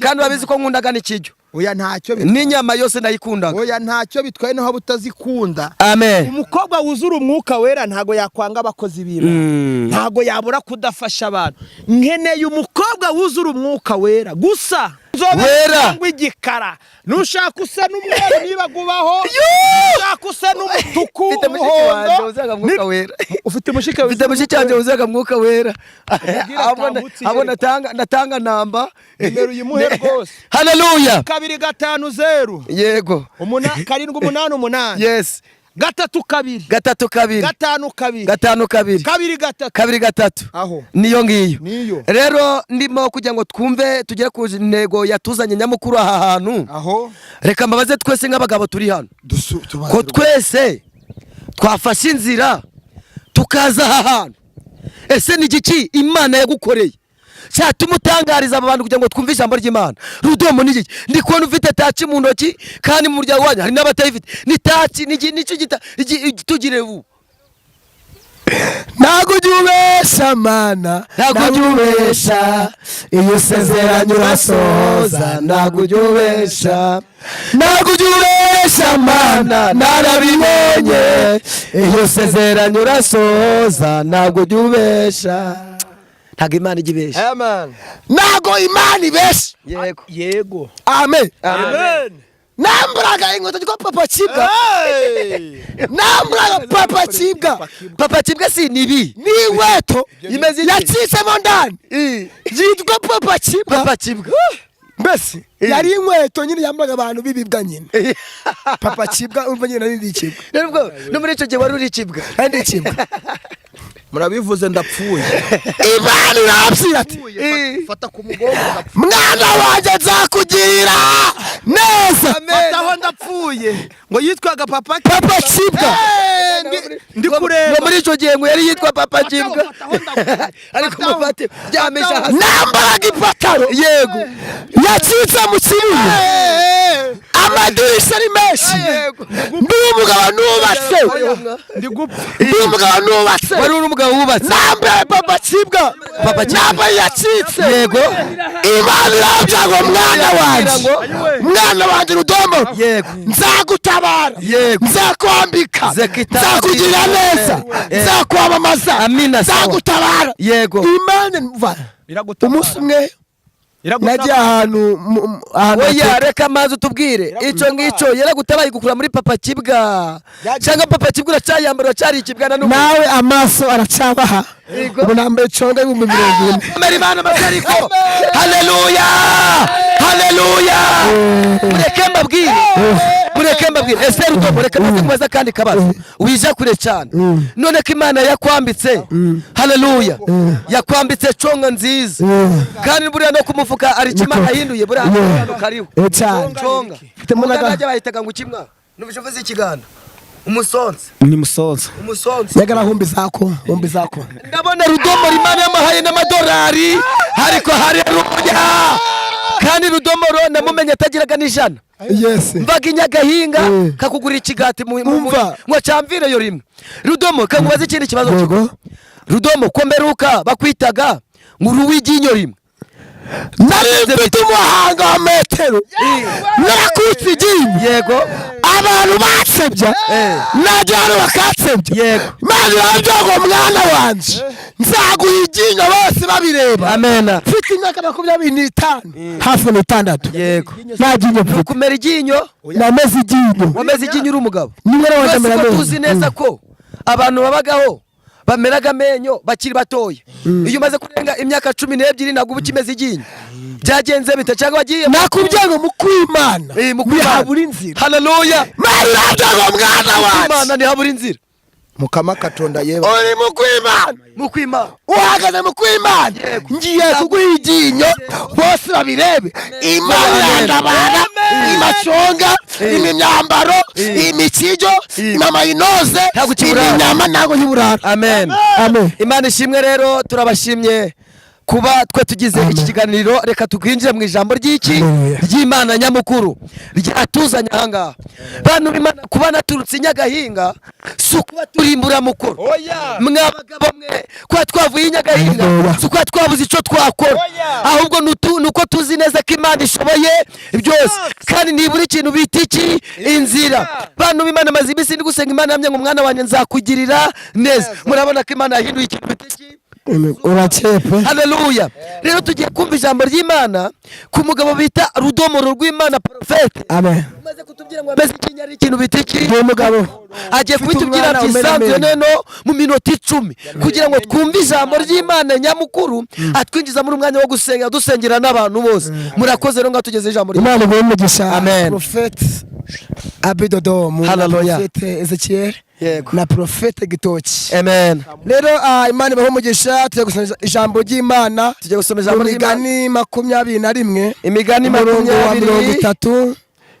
Kandi urabizi ko nkundaga n'ikiryo. Oya ntacyo bitwaye. N'inyama yose nayikundaga. Oya ntacyo bitwaye no haba utazikunda. Amen. Umukobwa wuzura umwuka wera ntago yakwanga abakozi b'Imana. Ntago yabura kudafasha abantu. Nkeneye umukobwa wuzura umwuka wera gusa. Wera igikara. Nushaka usa n'umweru niba gubaho. Nushaka usa n'umutuku. Ufite mushiki wanje uzaga mwuka wera. Ufite mushiki wanje uzaga mwuka wera. Abona natanga namba. Nimero yimuhe rwose. Haleluya. 250. Yego. 788. Yes. 3-2. 3-2. 5-2. 5-2. 2-3. 2-3. Aho. Niyo ngiyo. Niyo. Rero ndimo kugira ngo twumve tugere ku ntego yatuzanye nyamukuru aha hantu. Aho. Reka mbabaze twese nk'abagabo turi hano. Ko twese twafashe inzira tukaza aha hantu. Ese ni igiki Imana yagukoreye cyatuma utangariza aba bantu kugira ngo twumve ijambo ry'Imana? Rudomo ni iki? Ndi kubona ufite taci mu ntoki kandi mu muryango wanyu hari n'abatayifite. Ni taci nicyo tugire ubu. Ntago ujubesha Mana, ntago ujubesha, iyo usezeranye urasohoza. Ntago ujubesha, ntago ujubesha Mana, narabibonye, iyo usezeranye urasohoza. Ntago ujubesha. ntabwo imana ijya ibeshya. ntago imana ibeshya. yego amen. namburaga inkweto zitwa papa kibwa. namburaga papa kibwa. papa kibwa si nibi ni inkweto yacitsemo ndani yitwa papa kibwa. papa kibwa mbese yari inkweto nyine yamburaga abantu bibibwa nyine. papa kibwa urumva nyine nari ndi kibwa. nubwo no muri icyo gihe wari uri kibwa. kandi kibwa murabivuze ndapfuye. imana irabwira ati fata ku mugongo mwana wanjye nzakugirira neza. fataho ndapfuye ngo yitwaga papa kibwa. ndi kureba muri icyo gihe ngo yari yitwa papa kibwa ariko mufate byamesha hasi. nambaraga ipataro yego yacitse mu kibuno amadirishya ari menshi. ndi umugabo nubatse. ndi gupfa. ndi umugabo nubatse. wari uri umugabo wubatse. nambaye papa kibwa. nambaye yacitse. yego imana irabwira ngo mwana wanjye rudomo nzagutabara. nzakwambika. nzakugirira neza. nzakwamamaza. amina nzagutabara. yego imana umunsi umwe nagiye ahantu oya reka maze utubwire icyo ngicyo yaragutabaye gukura muri papa kibwa cyangwa papa kibwa uracyayambara uracyari ikibwana n'umuntu. nawe amaso aracabaha. ubu nambaye conga y'ibihumbi 40. amera imana matariko. haleluya haleluya. mureke mbabwire ese rudomo reka maze kubaza kandi kabazo wija kure cyane. none ko imana yakwambitse haleluya yakwambitse conga nziza kandi buriya no kumufuka ari kimana ahinduye buriya no kariho cyane conga muganga bahitaga ngo kimwa nubishovuze ikiganda umusonze ni musonza yagara humbi zako ndabona rudomo rimana y'amahaye n'amadolari ariko haleluya kandi rudomo ro namumenye atagiraga n'ijana. yes mvaga inyagahinga kakugura ikigati ngo cyamvire yo rimwe. rudomo kangubaza ikindi kibazo cyo rudomo ko mberuka bakwitaga ngo uruwijinyo rimwe. nari mfite umuhanga wa metero narakutse iryinyo. yego abantu batsebya najyana bakatsebya. yego imana irambwira ngo mwana wanjye nzaguha iryinyo bose babireba. amena mfite imyaka 25 hafi n'itandatu. yego nta ryinyo mfite. kumera iryinyo nameze iryinyo. wameze iryinyo uri umugabo. nimwe n'abajamira neza tuzi neza ko abantu babagaho bameraga amenyo bakiri batoya. iyo umaze kurenga imyaka 12 ntabwo uba ukimeze iryinyo. byagenze bite cyangwa wagiye nakubwiye ngo mukwimana habura inzira. haleluya mwana wanjye imana ntihabura inzira. mukama katonda yewe uri mukwimana uhagaze mukwimana. ngiye kuguha iryinyo bose babirebe. imana irandabara imaconga imyambaro imikijo imamayinoze iminyama ntago ntiburara. amen imana ishimwe. rero turabashimye kuba twe tugize iki kiganiro. reka tukwinjire mu ijambo ry'Imana nyamukuru ryatuzanye ahangaha. bantu b'Imana kuba naturutse inyagahinga si ukuba turimbura mukuru. mwabagabo mwe kuba twavuye inyagahinga si ukuba twabuze icyo twakora ahubwo nuko tuzi neza ko Imana ishoboye byose kandi nibura ikintu bita iki inzira. bantu b'Imana maze iminsi ndi gusenga Imana yamye ngo mwana wanjye nzakugirira neza. murabona ko Imana yahinduye ikintu bita iki uracepe. haleluya. rero tugiye kumva ijambo ry'Imana ku mugabo bita rudomoro rw'Imana profete. amen. umaze kutubwira ngo ameze ikinya ari ikintu bita iki umugabo agiye kubitubwira byisanzwe neno mu minota 10 kugira ngo twumve ijambo ry'Imana nyamukuru atwinjiza muri umwanya wo gusenga dusengera n'abantu bose. murakoze rero ngatugeze ijambo ry'Imana ngo umugisha. amen. Profete Abidodo mu profete Ezekiel na profete Gitoki. amen. rero Imana ibaho umugisha. tugiye gusoma ijambo ry'Imana. tugiye gusoma ijambo ry'Imana imigani 23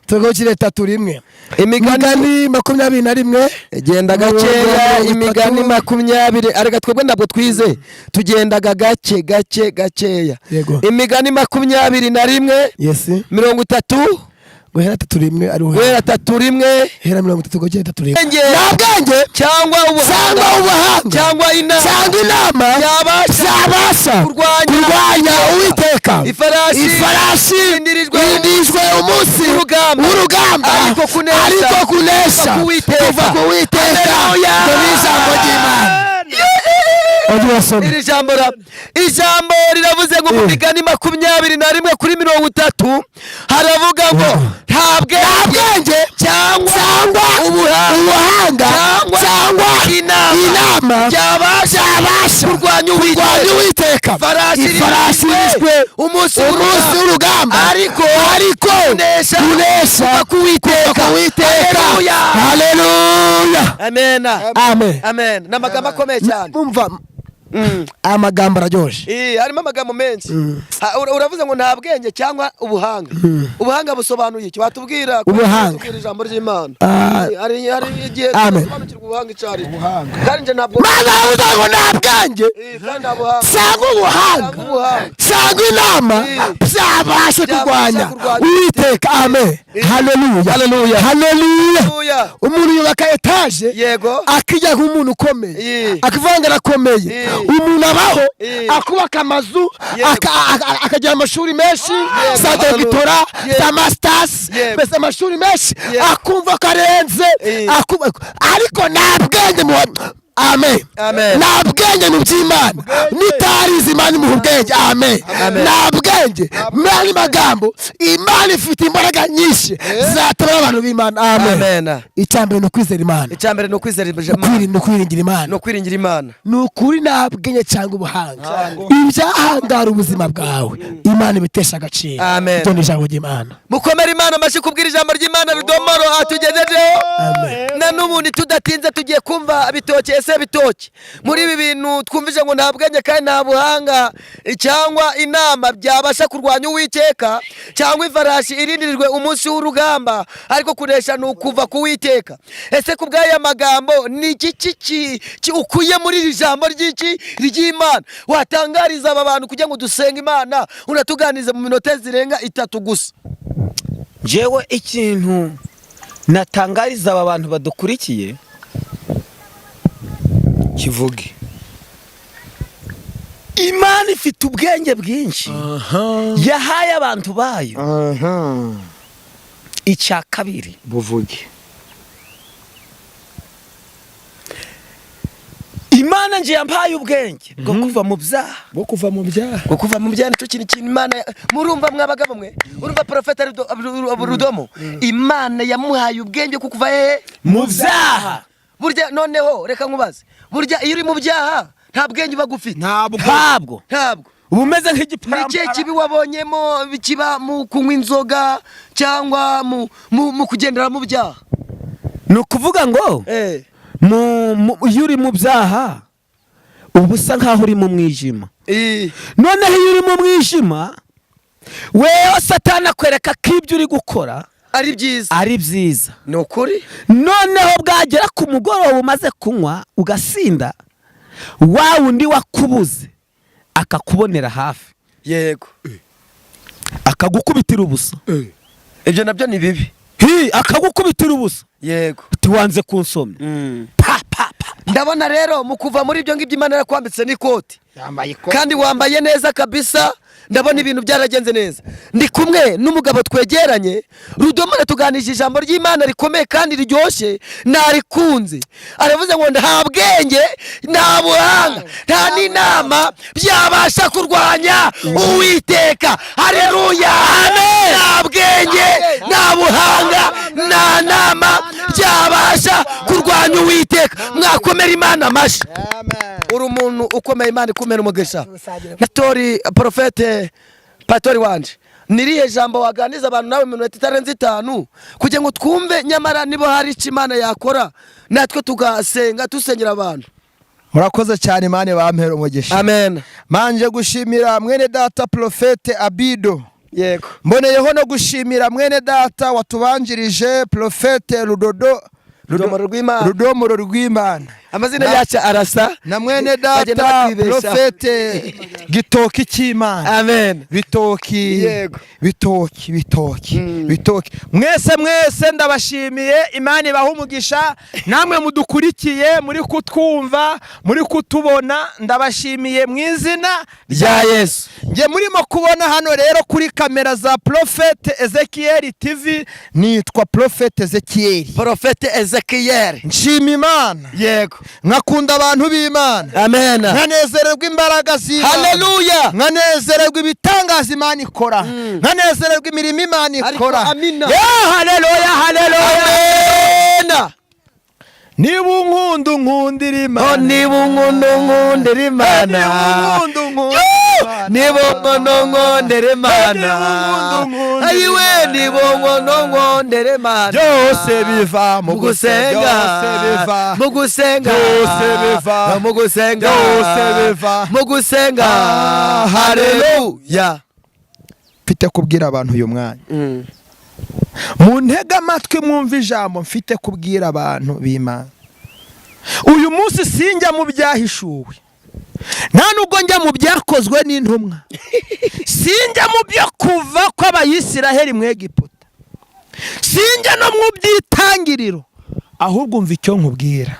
tugokire 3 imigani 21 genda gakeya. imigani 20 arega twebwe ntabwo twize tugendaga gakeya. imigani 21 yes 30 guhera 3 ari guhera 3 hera 30 gokire 3 nabwenge cyangwa ubuhanga cyangwa inama yabasha kurwanya Uwiteka ifarashi indirijwe umunsi urugamba ariko kunesha kuva ku Uwiteka n'ijambo ry'Imana. iri jambo ijambo riravuze ngo mu migani 21:30 haravuga ngo nta bwenge cyangwa ubuhanga cyangwa inama byabasha kurwanya Uwiteka. Ifarashi irishwe umunsi w'urugamba ariko kunesha k'Uwiteka. Haleluya. Amen. N'amagambo akomeye cyane. Amagambo araryoshe. Harimo amagambo menshi. Uravuze ngo nta bwenge cyangwa ubuhanga. Ubuhanga busobanuye iki? Watubwira ubuhanga ijambo ry'Imana. Hari igihe tusobanukirwa ubuhanga icari. Kandi nje ntabwo ngo nta bwenge cyangwa ubuhanga cyangwa inama byabasha kurwanya Uwiteka. Amen. Haleluya. Umuntu yubaka etaje yego akijya nk'umuntu ukomeye akivanga arakomeye. Umuntu abaho akubaka amazu akagira amashuri menshi za dogitora za masters mbese amashuri menshi akumva karenze ariko nta bwenge mu nta bwenge mu by'Imana nitarizi Imana imuha ubwenge. Nta bwenge mwari magambo Imana ifite imbaraga nyinshi zatuma abantu b'Imana. Icyambere no kwizera Imana. No kwiringira Imana. Nukuri nta bwenge cyangwa ubuhanga ibyahangara ubuzima bwawe Imana ibitesha agaciro. Ito ni ijambo ry'Imana. Mukomere Imana amashi kubwira ijambo ry'Imana Rudomoro atugejejeho. Na n'ubundi tudatinze tugiye kumva bitoke bitoki muri ibi bintu twumvise ngo nta bwenge kandi nta buhanga cyangwa inama byabasha kurwanya Uwiteka cyangwa ifarashi irindirijwe umunsi w'urugamba ariko kunesha nukuva ku Uwiteka. Ese kubwaya magambo ni iki ukuye muri iri jambo ry'Imana watangariza aba bantu kugira ngo dusenga Imana unatuganize mu minota zirenga 3 gusa? Jewe ikintu natangariza aba bantu badukurikiye kivuge Imana ifite ubwenge bwinshi yahaye abantu bayo. Icya kabiri buvuge Imana nje yampaye ubwenge bwo kuva mu byaha. Nicyo kintu Imana murumva mwabagabo mwe urumva Prophet Rudomo Imana yamuhaye ubwenge kuva mu byaha. Burya noneho reka nkubaze, burya iyo uri mu byaha nta bwenge bagufite? Ntabwo ubumeze nk'igiparamba. Nike kibi wabonyemo bikiba mu kunywa inzoga cyangwa mu kugendera mu byaha? Nukuvuga ngo iyo uri mu byaha ubusa nkaho uri mu mwijima. Noneho iyo uri mu mwijima wewe Satani akwereka ko ibyo uri gukora ari byiza. Ni ukuri. Noneho bwagera ku mugoroba umaze kunywa ugasinda wa wundi wakubuze akakubonera hafi. Yego. Akagukubitira ubusa. Ibyo nabyo ni bibi. Akagukubitira ubusa. Yego. Tuwanze kunsomya. Ndabona rero mu kuva muri ibyo ngibyo Imana yakwambitse n'ikoti kandi wambaye neza kabisa. Ndabona ibintu byaragenze neza. Ndi kumwe n'umugabo twegeranye Rudomo tuganije ijambo ry'Imana rikomeye kandi riryoshye narikunze. Aravuze ngo nta bwenge nta buhanga nta n'inama byabasha kurwanya Uwiteka. Haleluya. Nta bwenge nta buhanga nta nama byabasha kurwanya Uwiteka. Mwakomera Imana amashi. Uri umuntu ukomeye Imana ikumera umugisha. Natori Prophet Patori wanje niriye jambo waganiza abantu nawe mu minota itarenze 5 kugira ngo twumve nyamara nibo hari icyo Imana yakora natwe tugasenga tusengera abantu. Murakoze cyane Imana bampera umugisha. Amen. Manje gushimira mwene data Prophet Abido. Yego. Mboneyeho no gushimira mwene data watubanjirije Prophet Rudomo rw'Imana. Amazina yacu arasa na mwene data Prophet Gitoki cy'Imana. Amen. Bitoki. Yego. Bitoki. Mwese ndabashimiye. Imana ibaha umugisha. Namwe mudukurikiye muri kutwumva muri kutubona ndabashimiye mu izina rya Yesu. Nge murimo kubona hano rero kuri kamera za Prophet Ezekiel TV nitwa Prophet Ezekiel. Nshima Imana. Yego. nkakunda abantu b'Imana, amen, nkanezererwa imbaraga z'Imana, haleluya, nkanezererwa ibitangaza Imana ikora, nkanezererwa imirimo Imana ikora. amina, haleluya, haleluya, amen. niba unkunda unkundira Imana, niba unkunda unkundira Imana, niba unkunda unkundira Imana, ayiwe niba unkunda unkundira Imana, byose biva mu gusenga, mu gusenga, byose biva mu gusenga, byose biva mu gusenga, haleluya. mfite kubwira abantu uyu mwanya, mu ntege amatwi mwumva ijambo mfite kubwira abantu b'Imana. uyu munsi sinjya mu byahishuwe, nta nubwo njya mu byakozwe n'intumwa, sinjya mu byo kuva kw'Abayisiraheli mu Egiputa, sinjya no mu by'itangiriro, ahubwo umva icyo nkubwira.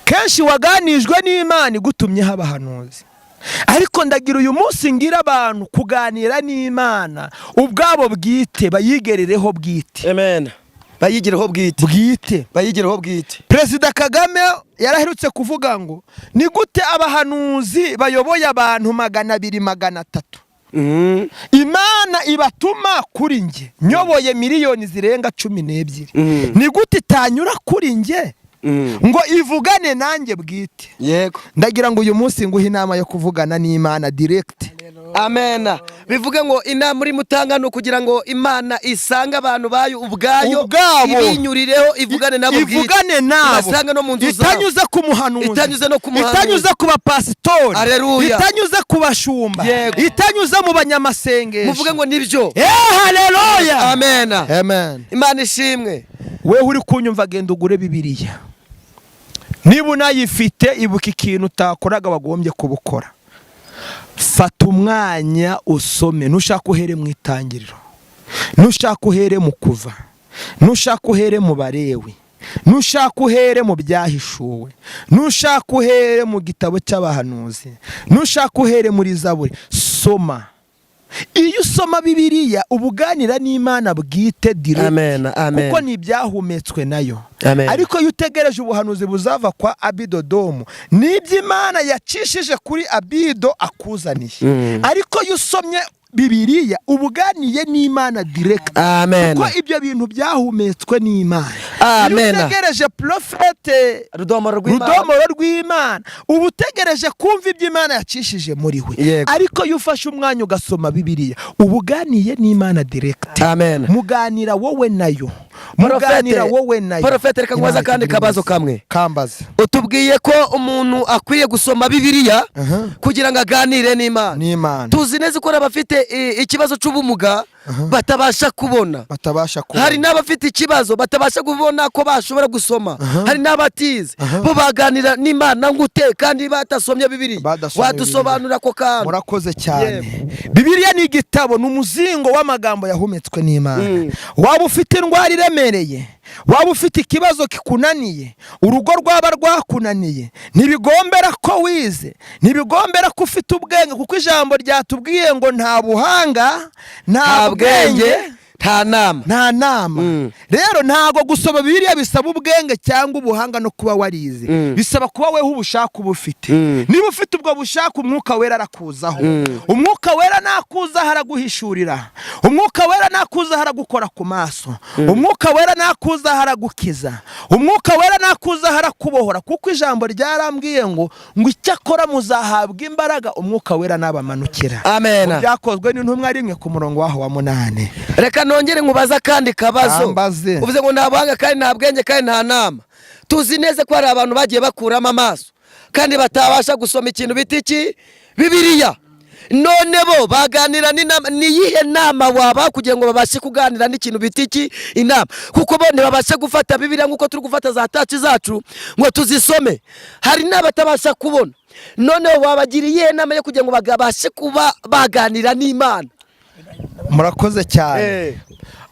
kenshi waganijwe n'Imana igutumyeho abahanuzi, ariko ndagira uyu munsi ngira abantu kuganira n'Imana ubwabo bwite, bayigerereho bwite, Amen. Bayigireho bwite, bayigireho bwite. Perezida Kagame yaraherutse kuvuga ngo ni gute abahanuzi bayoboye abantu 200, 300, Imana ibatuma kuri nge nyoboye miliyoni zirenga 12, ni gute itanyura kuri nge ngo ivugane nanjye bwite? Yego, ndagira ngo uyu munsi nguhe inama yo kuvugana n'Imana direct. amen. bivuge ngo inama muri mutangano kugira ngo Imana isange abantu bayo ubwayo, ibinyurireho, ivugane nabo bwite, ivugane nabo, ibasanga no mu nzu zabo, itanyuze ku muhanuzi, itanyuze no ku muhanuzi, itanyuze ku bapasitori, haleluya, itanyuze ku bashumba, itanyuze mu banyamasengesho. muvuge ngo nibyo, haleluya, amen, amen. Imana ishimwe. wewe uri kunyumva, genda ugure Bibiliya, niba unayifite ibuka ikintu utakoraga wagombye kubukora. fata umwanya usome, nushaka uhere mu itangiriro, nushaka uhere mu kuva, nushaka uhere mu Balewi, nushaka uhere mu byahishuwe, nushaka uhere mu gitabo cy'abahanuzi, nushaka uhere muri Zaburi. Soma. iyo usoma Bibiliya ubuganira n'Imana bwite direct, amen, amen, kuko ni ibyahumetswe nayo, amen. ariko iyo utegereje ubuhanuzi buzava kwa Abidodomu, nibyo Imana yacishije kuri Abido akuzaniye, ariko iyo usomye Bibiliya ubuganiye n'Imana direct, amen, kuko ibyo bintu byahumetswe n'Imana. amen. iyo utegereje profete Rudomoro rw'Imana uba utegereje kumva ibyo Imana yacishije muri we, ariko iyo ufashe umwanya ugasoma Bibiliya ubuganiye n'Imana direct, amen. muganira wowe nayo, muganira wowe nayo. Profete, reka ngwaza kandi kabazo kamwe. Kambaza. Utubwiye ko umuntu akwiye gusoma Bibiliya kugira ngo aganire n'Imana. Tuzi neza ko abafite ikibazo cy'ubumuga batabasha kubona, hari n'abafite ikibazo batabasha kubona ko bashobora gusoma, hari n'abatize bo baganira n'Imana ngute kandi batasomye Bibiliya. Wadusobanura ko kandi? Murakoze cyane. Bibiliya ni igitabo, n'umuzingo w'amagambo yahumetswe n'Imana. Waba ufite indwara iremereye, waba ufite ikibazo kikunaniye, urugo rwaba rwakunaniye, ntibigombera ko wize, ntibigombera ko ufite ubwenge, kuko ijambo ryatubwiye ngo nta buhanga, nta bwenge, nta nama. Rero ntago gusoma Bibiliya bisaba ubwenge cyangwa ubuhanga no kuba warize, bisaba kuba weho ubushaka uba ufite. Niba ufite ubwo bushaka, Umwuka Wera arakuzaho. Umwuka Wera nakuzaho araguhishurira, Umwuka Wera nakuzaho aragukora ku maso, Umwuka Wera nakuzaho aragukiza, Umwuka Wera nakuzaho arakubohora, kuko ijambo ryarambwiye ngo icyakora muzahabwa imbaraga Umwuka Wera nabamanukira. Amen. Byakozwe n'intumwa 1 ku murongo waho wa 8. Reka nongere nkubaza kandi kabazo. Uvuze ngo nta buhanga kandi nta bwenge kandi nta nama. Tuzi neza ko hari abantu bagiye bakuramo amaso kandi batabasha gusoma ikintu bitiki Bibiliya. None bo baganira ni yihe nama waba kugira ngo babashe kuganira n'ikintu bitiki inama? Kuko bone babasha gufata Bibiliya nkuko turi gufata za taci zacu ngo tuzisome, hari n'abatabasha kubona. None wabagiriye inama yo kugira ngo bagabashe kuba baganira n'Imana? Murakoze cyane.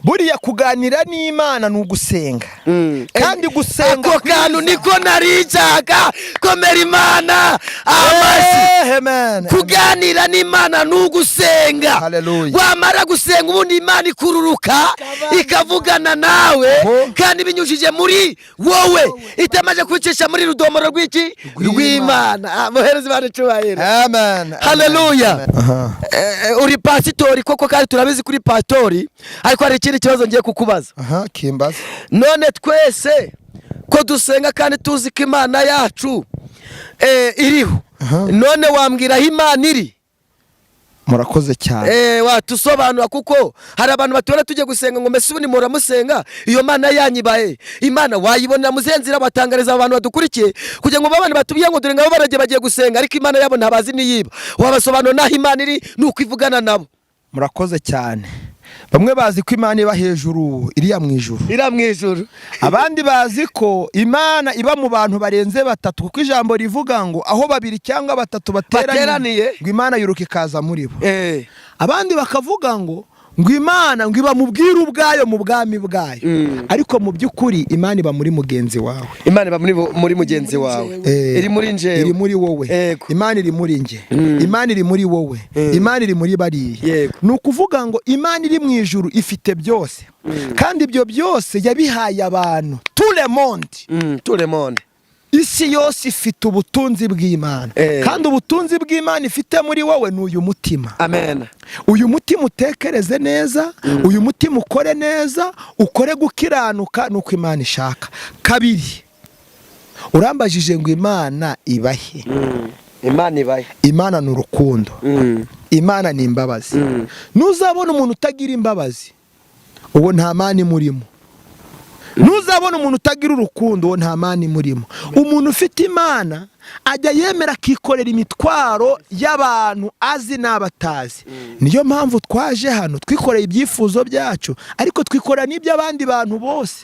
buriya kuganira n'Imana ni ugusenga kandi gusenga ako kantu niko naricaga komera Imana amashyi. Kuganira n'Imana ni ugusenga. Wamara gusenga ubundi Imana ikururuka ikavugana nawe kandi binyujije muri wowe itamaje kwicisha muri rudomoro rw'Imana. Muhereze Imana cyubahiro. Amen. Haleluya. Uri pasitori koko kandi turabizi kuri pastori, ariko hari ikindi kibazo ngiye kukubaza. Kimbaza. None twese ko dusenga kandi tuzi ko Imana yacu iriho, none wambwira Imana iri? Murakoze cyane. Watusobanura kuko hari abantu batubona tujye gusenga ngo mbese ubundi mura musenga iyo Mana yanyibaye. Imana wayibonera muzenzira batangariza abantu badukurikiye kugira ngo babane batubiye ngo dore ngabo baragiye bagiye gusenga ariko Imana yabo ntabazi niyiba. Wabasobanura naho Imana iri nuko ivugana nabo. Murakoze cyane. Bamwe bazi ko Imana iba hejuru iriya mu ijuru. Abandi bazi ko Imana iba mu bantu barenze batatu kuko ijambo rivuga ngo aho babiri cyangwa batatu bateraniye ngo Imana yuruka ikaza muri bo. Abandi bakavuga ngo Imana ngo iba mu bwiru bwayo mu bwami bwayo, ariko mu by'ukuri Imana iba muri mugenzi wawe. Imana iba muri mugenzi wawe. Iri muri nje, iri muri wowe. Imana iri muri nje, Imana iri muri wowe, Imana iri muri bariya. Ni ukuvuga ngo Imana iri mu ijuru ifite byose kandi ibyo byose yabihaye abantu. Tout le monde. Isi yose ifite ubutunzi bw'Imana kandi ubutunzi bw'Imana ifite muri wowe ni uyu mutima. Amen. Uyu mutima utekereze neza, uyu mutima ukore neza, ukore gukiranuka nuko Imana ishaka. Kabiri, urambajije ngo Imana ibahe? Imana ibahe? Imana ni urukundo. Imana ni imbabazi. Nuzabona umuntu utagira imbabazi uwo nta Mana imurimo. Nuzabona umuntu utagira urukundo uwo nta Mana imurimo. Umuntu ufite Imana ajya yemera akikorera imitwaro y'abantu azi n'abatazi. Niyo mpamvu twaje hano twikoreye ibyifuzo byacu ariko twikora n'iby'abandi bantu bose.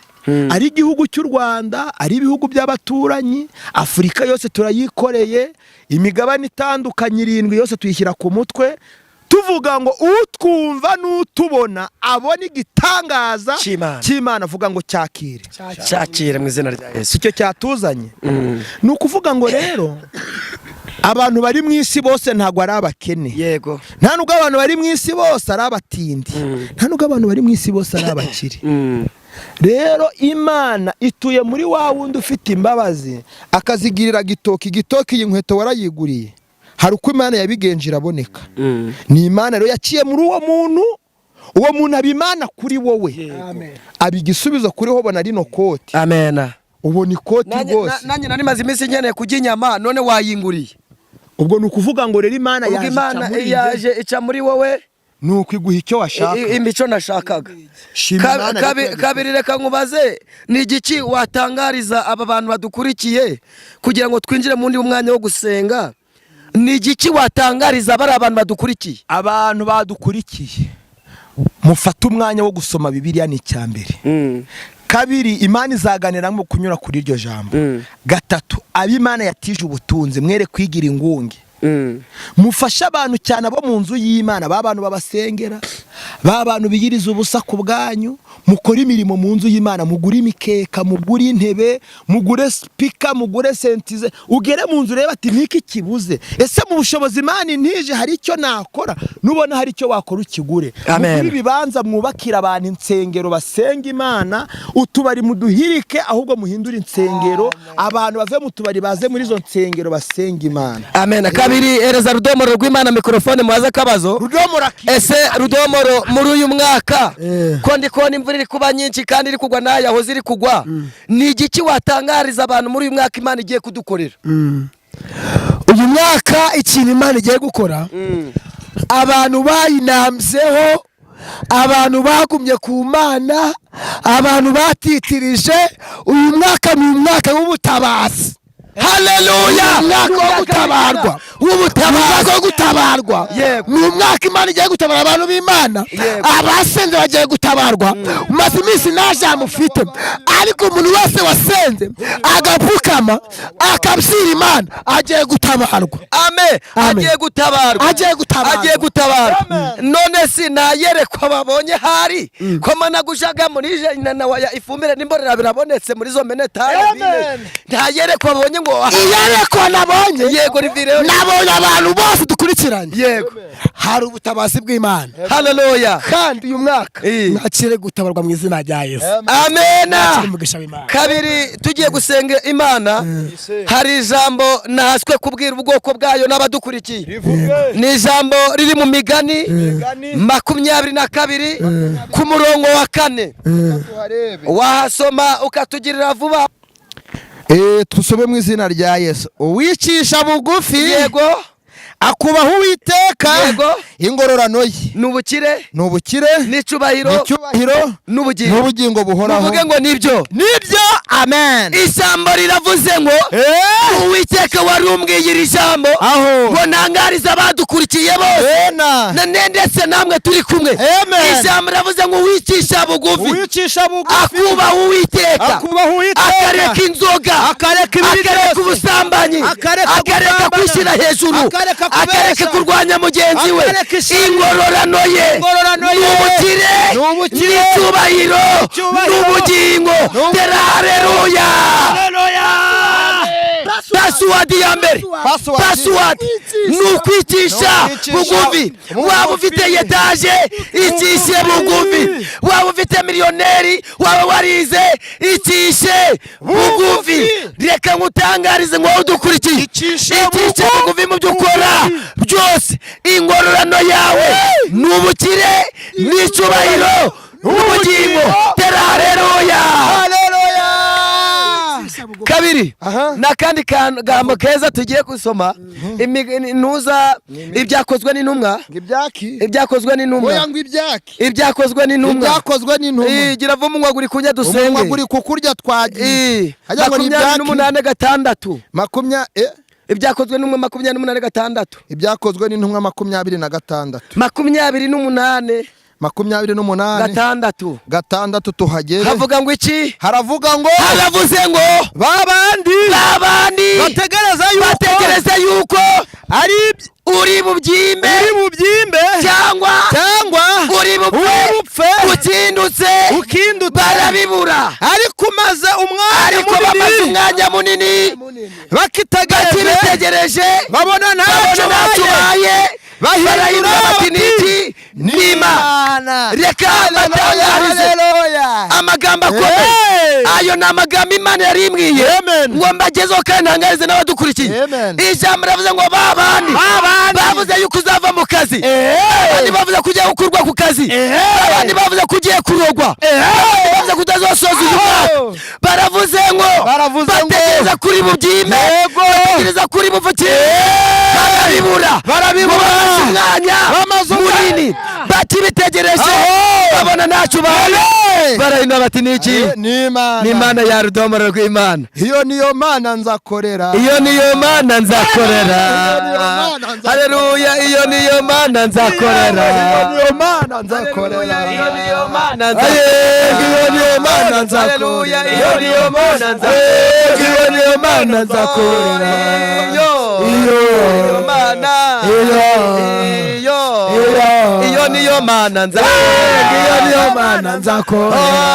Ari igihugu cy'u Rwanda, ari ibihugu by'abaturanyi, Afurika yose turayikoreye, imigabane itandukanye 7 yose tuyishyira ku mutwe. Tuvuga ngo utwumva n'utubona abona igitangaza cy'Imana, avuga ngo cyakire mu izina rya Yesu. Icyo cyatuzanye. Ni ukuvuga ngo rero abantu bari mu isi bose ntago ari abakene. Yego. Nta nubwo abantu bari mu isi bose ari abatindi. Nta nubwo abantu bari mu isi bose ari abakire. Rero Imana ituye muri wa wundi ufite imbabazi akazigirira gitoki y'inkweto warayiguriye. Hari uko Imana yabigenje iraboneka. Ni Imana rero yaciye muri uwo muntu aba Imana kuri wowe. Aba igisubizo kuri ho bona rino koti. Amen. Ubu ni koti rwose. Nanjye nari maze iminsi nkeneye kujya inyama none wayinguriye. Ubwo ni ukuvuga ngo rero Imana yaje ica muri wowe nuko iguha icyo washaka. Imico nashakaga. Kabiri reka nkubaze ni igiki watangariza aba bantu badukurikiye kugira ngo twinjire mu ndi umwanya wo gusenga? Ni igiki watangariza bari abantu badukurikiye? Abantu badukurikiye mufata umwanya wo gusoma Bibiliya ni icyambere. Kabiri, Imana izaganira mu kunyura kuri iryo jambo. Gatatu, ab'Imana yatije ubutunzi mwere kwigira ingunge. Mufasha abantu cyane abo mu nzu y'Imana, abantu babasengera, abantu biyiriza ubusa ku bwanyu, mukora imirimo mu nzu y'Imana, mugure imikeka, mugure intebe, mugure speaker, mugure sentize, ugere mu nzu reba ati niki kibuze. Ese mu bushobozi Imana intije hari icyo nakora? Nubona hari icyo wakora ukigure. Mugure ibibanza mwubakira abantu insengero basenga Imana, utubari muduhirike ahubwo muhindura insengero, abantu bave mu tubari baze muri zo nsengero basenga Imana. Amen. Kabiri, ereza rudomoro rw'Imana mikrofone mubaze akabazo. Ese rudomoro muri uyu mwaka ko ndi kubona imvura iri kuba nyinshi kandi iri kugwa nayo aho ziri kugwa, ni igiki watangariza abantu muri uyu mwaka Imana igiye kudukorera? Uyu mwaka ikintu Imana igiye gukora, abantu bayinamzeho, abantu bagumye ku Mana, abantu batitirije, uyu mwaka ni umwaka w'ubutabazi. haleluya, umwaka wo gutabarwa, umwaka wo gutabarwa. Ni umwaka Imana igiye gutabara abantu b'Imana, abasenze bagiye gutabarwa. Umaze iminsi nta jambo ufite, ariko umuntu wese wasenze agapfukama akabwira Imana agiye gutabarwa. Amen. Agiye gutabarwa, agiye gutabarwa. None si nayerekwa babonye hari ko managushaga muri na waya ifumbire n'imborera birabonetse muri zo menetaye. Ntayerekwa babonye ngo iyerekwa nabonye, yego rivire, nabonye abantu bose dukurikiranye, yego hari ubutabazi bw'Imana. haleluya. Kandi uyu mwaka nakire gutabarwa mu izina rya Yesu. Amena. Kabiri tugiye gusenga Imana, hari ijambo nahaswe kubwira ubwoko bwayo n'abadukurikiye. Ni ijambo riri mu Migani 22 ku murongo wa 4. Wahasoma ukatugirira vuba. Tusobe mu izina rya Yesu. Uwicisha bugufi, yego, akubaho Uwiteka, yego, ingororano ye n'ubukire, n'icubahiro, n'ubugingo buhoraho. Muvuge ngo nibyo. Amen. Ijambo riravuze ngo Uwiteka warumbwiye iri jambo ngo ntangariza abadukurikiye bose, ndetse namwe turi kumwe. Ijambo riravuze ngo wicisha bugufi, akubaha Uwiteka, akareka inzoga, akareka ubusambanyi, akareka kwishyira hejuru, akareka kurwanya mugenzi we, ingororano ye n'ubukire n'icyubahiro n'ubugingo. Haleluya. Password ya mbere, password ni ukwicisha bugufi. Waba ufite etaje, icishe bugufi. Waba ufite miliyoneri, waba warize, icishe bugufi. Reka ngutangarize ngo udukurikiye, icishe bugufi mu byo ukora byose. Ingororano yawe n'ubukire n'icyubahiro n'ubugingo. Haleluya. Kabiri, nakandi gambo keza tugiye kusoma, ntuza ibyakozwe n'intumwa. Ibyakozwe n'intumwa. Ibyakozwe n'intumwa. Gira vuba umwa guri kunya dusenge. Umwa guri kukurya twagiye. 28. Ibyakozwe n'intumwa 28. Ibyakozwe n'intumwa 26. 28. Gatandatu tuhagere. Havuga ngo iki? Haravuga ngo, haravuze ngo babandi bategereza yuko ari uri bubyimbe cyangwa uri bupfe ukindutse barabibura. Ariko maze umwanya munini bakitegereje babona ntacyo baye, barahindura bati niki n'Imana. Reka batangarize amagambo akomeye. Ayo ni amagambo Imana yarimbwiye ngo mbagezeho kandi ntangarize n'abadukurikiye. Ijambo ravuze ngo babandi bavuze yuko uzava mu kazi, abandi bavuze kugiye gukurwa ku kazi, abandi bavuze kugiye kurogwa, bavuze kutazosoza uyu mwaka. Baravuze ngo bategereza kuri bubyime, bategereza kuri buvukire, barabibura umwanya munini. Bati bitegereje babona ntacyo baye, barahindura bati niki n'Imana ya rudomoro rw'Imana. Iyo niyo Mana nzakorera. Haleluya. Iyo niyo Mana nzakorera.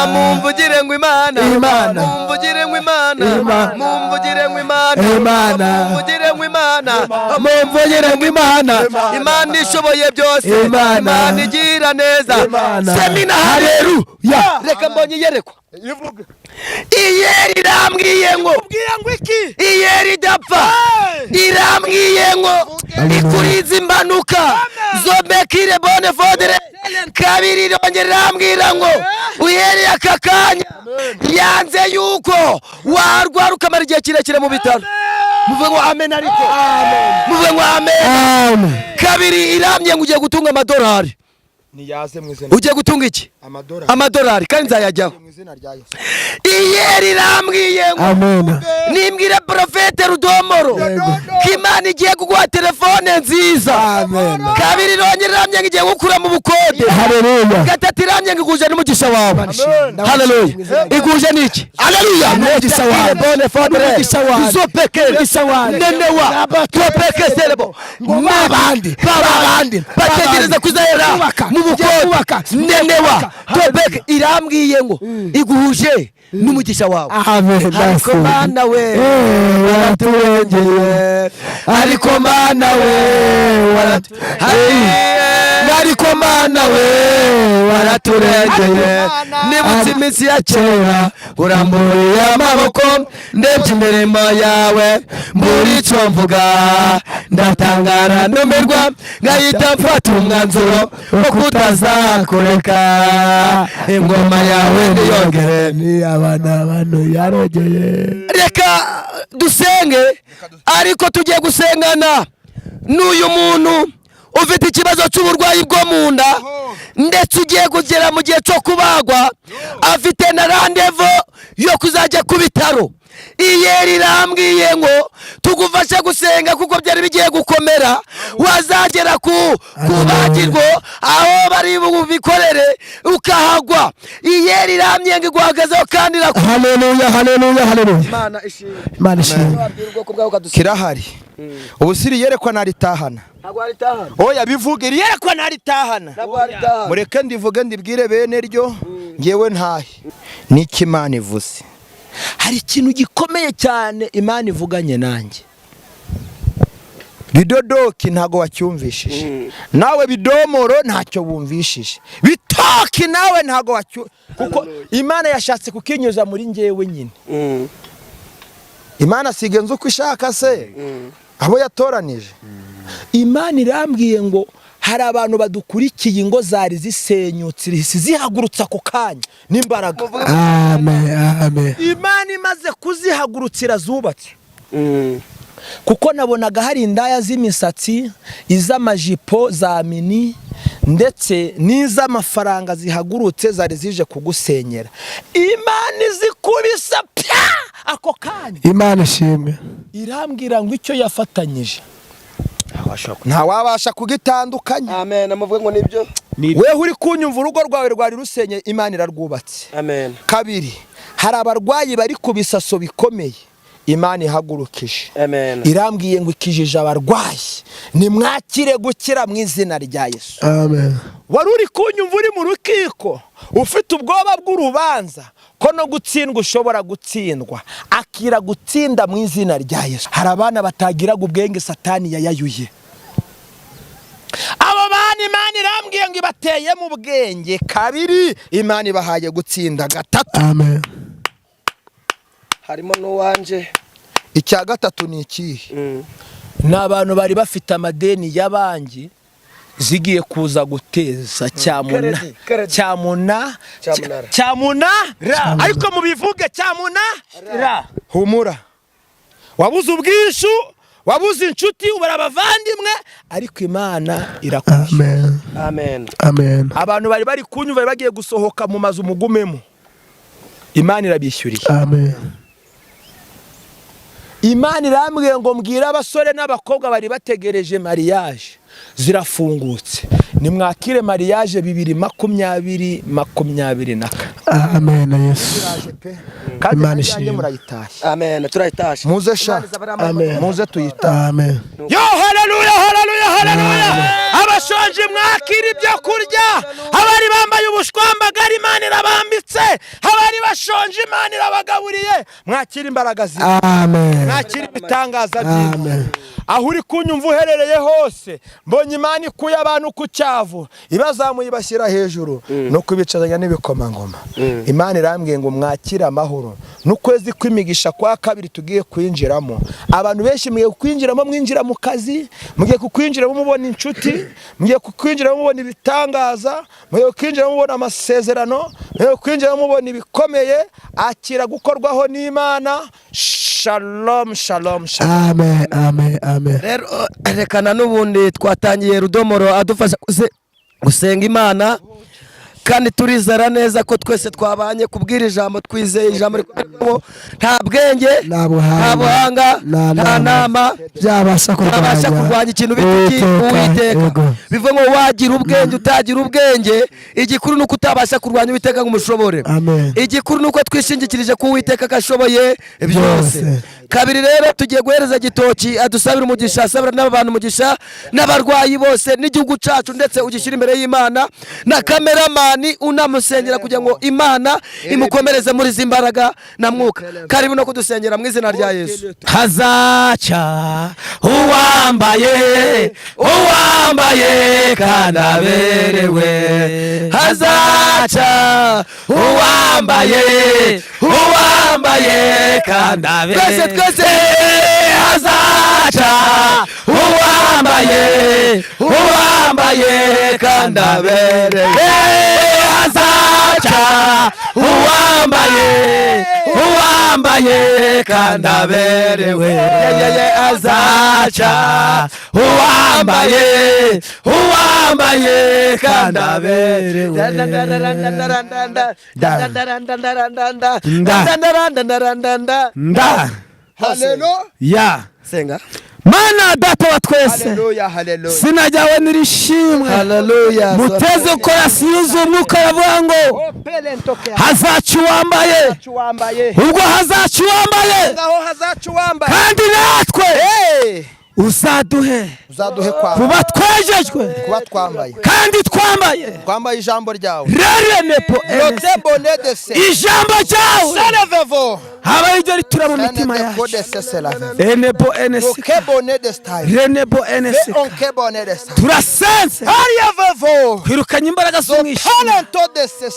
Mumvugire ngo Imana, mumvugire ngo Imana, mumvugire ngo Imana, mumvugire ngo Imana, mumvugire ngo Imana. Imana ishoboye byose, Imana igira neza. Semina haleluya. Reka mbonye yerekwa. Iyeri irambwiye ngo iyeri idapfa, irambwiye ngo ikuriza imbanuka zomekire bone fodere. Kabiri irongera irambwira ngo uyeri aka kanya yanze yuko warwara ukamara igihe kirekire mu bitaro. Muvuge ngo amen. Ariko muvuge ngo amen. Kabiri irambye ngo ugiye gutunga amadolari. niyaze mu izina. Ugiye gutunga iki? Amadolari kandi nzayajyaho. Iyeri rambwiye ngo nimbwire Profete Rudomoro ko Imana igiye kuguha telefone nziza. Kabiri rongeramye ngiye gukura mu bukode. Haleluya. Gatatu iramye ngiguje n'umugisha wawe. Haleluya. Iguje niki? Haleluya. Umugisha wawe. Bonne fadre. Umugisha wawe. Zopeke. Umugisha wawe. Nenewa. Topeke serebo. Mabandi. Babandi. Bategereza kuzahera mu bukode. Nenewa. Topeke irambwiye ngo iguhuje n'umugisha wawe. Amen. Ariko Mana we waraturengeye. Ariko Mana we ariko Mana we waraturengeye. Nibutse iminsi ya kera uramburiye amaboko ndebye imirimo yawe muri cyo mvuga ndatangara numirwa ngahita mfata umwanzuro wo kutazakureka ingoma yawe niyongere ni abantu yarogeye. Reka dusenge ariko tugiye gusengana n'uyu muntu ufite ikibazo cy'uburwayi bwo mu nda ndetse ugiye kugera mu gihe cyo kubagwa afite na randevu yo kuzajya ku bitaro. Iyeri irambwiye ngo tugufashe gusenga kuko byari bigiye gukomera wazagera ku bagirwa aho bari bubikorere ukahagwa. Iyeri irambwiye ngo iguhagazeho kandi haleluya haleluya haleluya. Imana ishimwe. Kirahari ubusiri yerekwa naritahana. Oya bivuge yerekwa naritahana. Mureke ndivuge ndibwire bene ryo ngewe ntahe n'iki Imana ivuze. Hari ikintu gikomeye cyane Imana ivuganye nanjye. Bidodoki ntago wacyumvishije. Nawe Bidomoro ntacyo wumvishije. Bitoki nawe ntago kuko Imana yashatse kukinyuza muri ngewe nyine. Imana sigenze uko ishaka se. Abo yatoranije. Imana irambwiye ngo hari abantu badukurikiye ingo zari zisenyutse zihagurutsa ku kanya n'imbaraga. Amen. Imana imaze kuzihagurutsira zubatse. Kuko nabonaga hari indaya z'imisatsi, iz'amajipo za mini ndetse n'iz'amafaranga zihagurutse zari zije kugusenyera. Imana izikubisa ako kanya. Imana ishimwe. Irambwira ngo icyo yafatanyije nta wabasha kugitandukanya. Amen. Amuvuge ngo nibyo. Wewe uri kunyumva urugo rwawe rwari rusenye Imana irarwubatse. Amen. Kabiri hari abarwayi bari ku bisaso bikomeye Imana ihagurukije. Amen. Irambwiye ngo ikijije abarwayi nimwakire gukira mu izina rya Yesu. Amen. Wari uri kunyumva uri mu rukiko ufite ubwoba bw'urubanza ko no gutsindwa ushobora gutsindwa akira gutsinda mu izina rya Yesu. Hari abana batagiraga ubwenge Satani yayayuye. Abo bana Imana irambwiye ngo ibateye mu bwenge. Kabiri Imana ibahaye gutsinda. Gatatu Amen. Harimo n'uwanje. Icya gatatu ni ikihe? N'abantu bari bafite amadeni y'abangi zigiye kuza guteza cyamunara ariko mubivuge cyamunara. Humura wabuze ubwishu wabuze inshuti ubara abavandimwe ariko Imana irakwishyura. Amen. Abantu bari kunyumva bagiye gusohoka mu mazu mugumemo Imana irabishyuriye. Amen. Imana irambwiye ngo mbwira abasore n'abakobwa bari bategereje mariage zirafungutse nimwakire mariage 2024. Amen. Yesu. Imana ishimwe murayitashye. Amen. Turayitashye. Muze sha. Amen. Muze tuyita. Amen. Yo haleluya haleluya haleluya. Abashonje mwakira ibyo kurya. Abari bambaye ubushwambagara Imana irabambitse. Abari bashonje Imana irabagaburiye. Mwakira imbaraga zi. Amen. Mwakira ibitangaza by'Imana. Amen. Aho uri kunyumva uherereye hose mbonye Imana ikuye abantu ku cyavu ibazamuye bashyira hejuru no kubicazanya n'ibikomangoma. Imana irambwiye ngo mwakire amahoro n'ukwezi kw'imigisha kwa kabiri tugiye kwinjiramo. Abantu benshi mugiye kwinjiramo mwinjira mu kazi, mugiye kwinjiramo mubona inshuti, mugiye kwinjiramo mubona ibitangaza, mugiye kwinjiramo mubona amasezerano, mugiye kwinjiramo mubona ibikomeye. Akira gukorwaho n'Imana. Shalom shalom shalom. Amen. Rero rekana n'ubundi twatangiye Rudomoro adufasha gusenga Imana, kandi turizera neza ko twese twabanye kubwira ijambo, twizeye ijambo rikomeye, nta bwenge, nta buhanga, nta nama byabasha kurwanya ikintu bita Uwiteka. bivuga ngo wagira ubwenge utagira ubwenge, igikuru nuko utabasha kurwanya Uwiteka ngo umushobore. igikuru nuko twishingikirije ku Uwiteka akashoboye byose. Kabiri rero tugiye guhereza Gitoki adusabira umugisha, asabira n'abantu umugisha, n'abarwayi bose n'igihugu cacu, ndetse ugishyira imbere y'Imana, na kameramani unamusengera kugira ngo Imana imukomereze muri zimbaraga na mwuka. Karibu no kudusengera mu izina rya Yesu. Hazaca uwambaye kanaberewe, hazaca uwambaye kanaberewe, twese hazaca uwambaye kanaberewe, hazaca uwambaye kanaberewe, hazaca uwambaye kanaberewe. Haleluya. Senga. Mana data wa twese, sina ryawe nirishimwe. Muteze ukora siyuza umwuka yavuga ngo hazaca uwambaye, ubwo hazaca uwambaye, kandi natwe uzaduhe kuba twejejwe kandi twambaye ijambo ryawe, ijambo ryawe habaye iryo ritura mu mitima yacu. Turasenze kwirukanya imbaraga z'umwijima,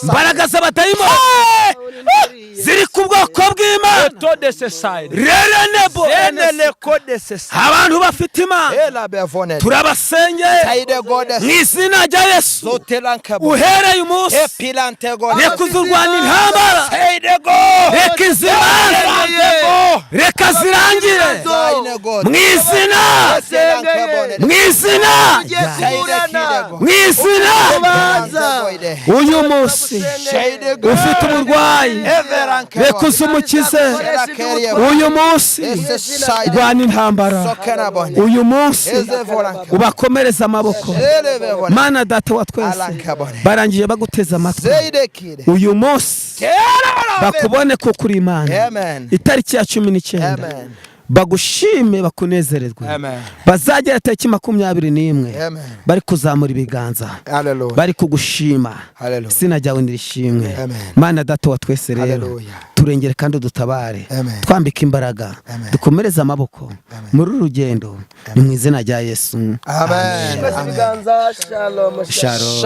imbaraga z'abadayimoni ziri ku bwoko bw'Imana. Abantu bafite Imana turabasengeye mu izina rya Yesu. Uhereye umunsi reka uzurwana intambara, reka izibanza, reka zirangire mu izina. Uyu munsi ufite uburwayi, reka uzumukize. Uyu munsi rwana intambara, uyu munsi ubakomereza amaboko. Mana data wa twese, barangije baguteza amatwi, uyu munsi bakubone ko kuri Imana. Itariki ya 19 bagushime bakunezererwe, bazagera tariki 21 bari kuzamura ibiganza, bari kugushima. Sina ryawe nirishimwe. Mana data wa twese rero turengere kandi udutabare, twambika imbaraga, dukomereza amaboko muri rugendo, ni mu izina rya Yesu. Amen. Shalom.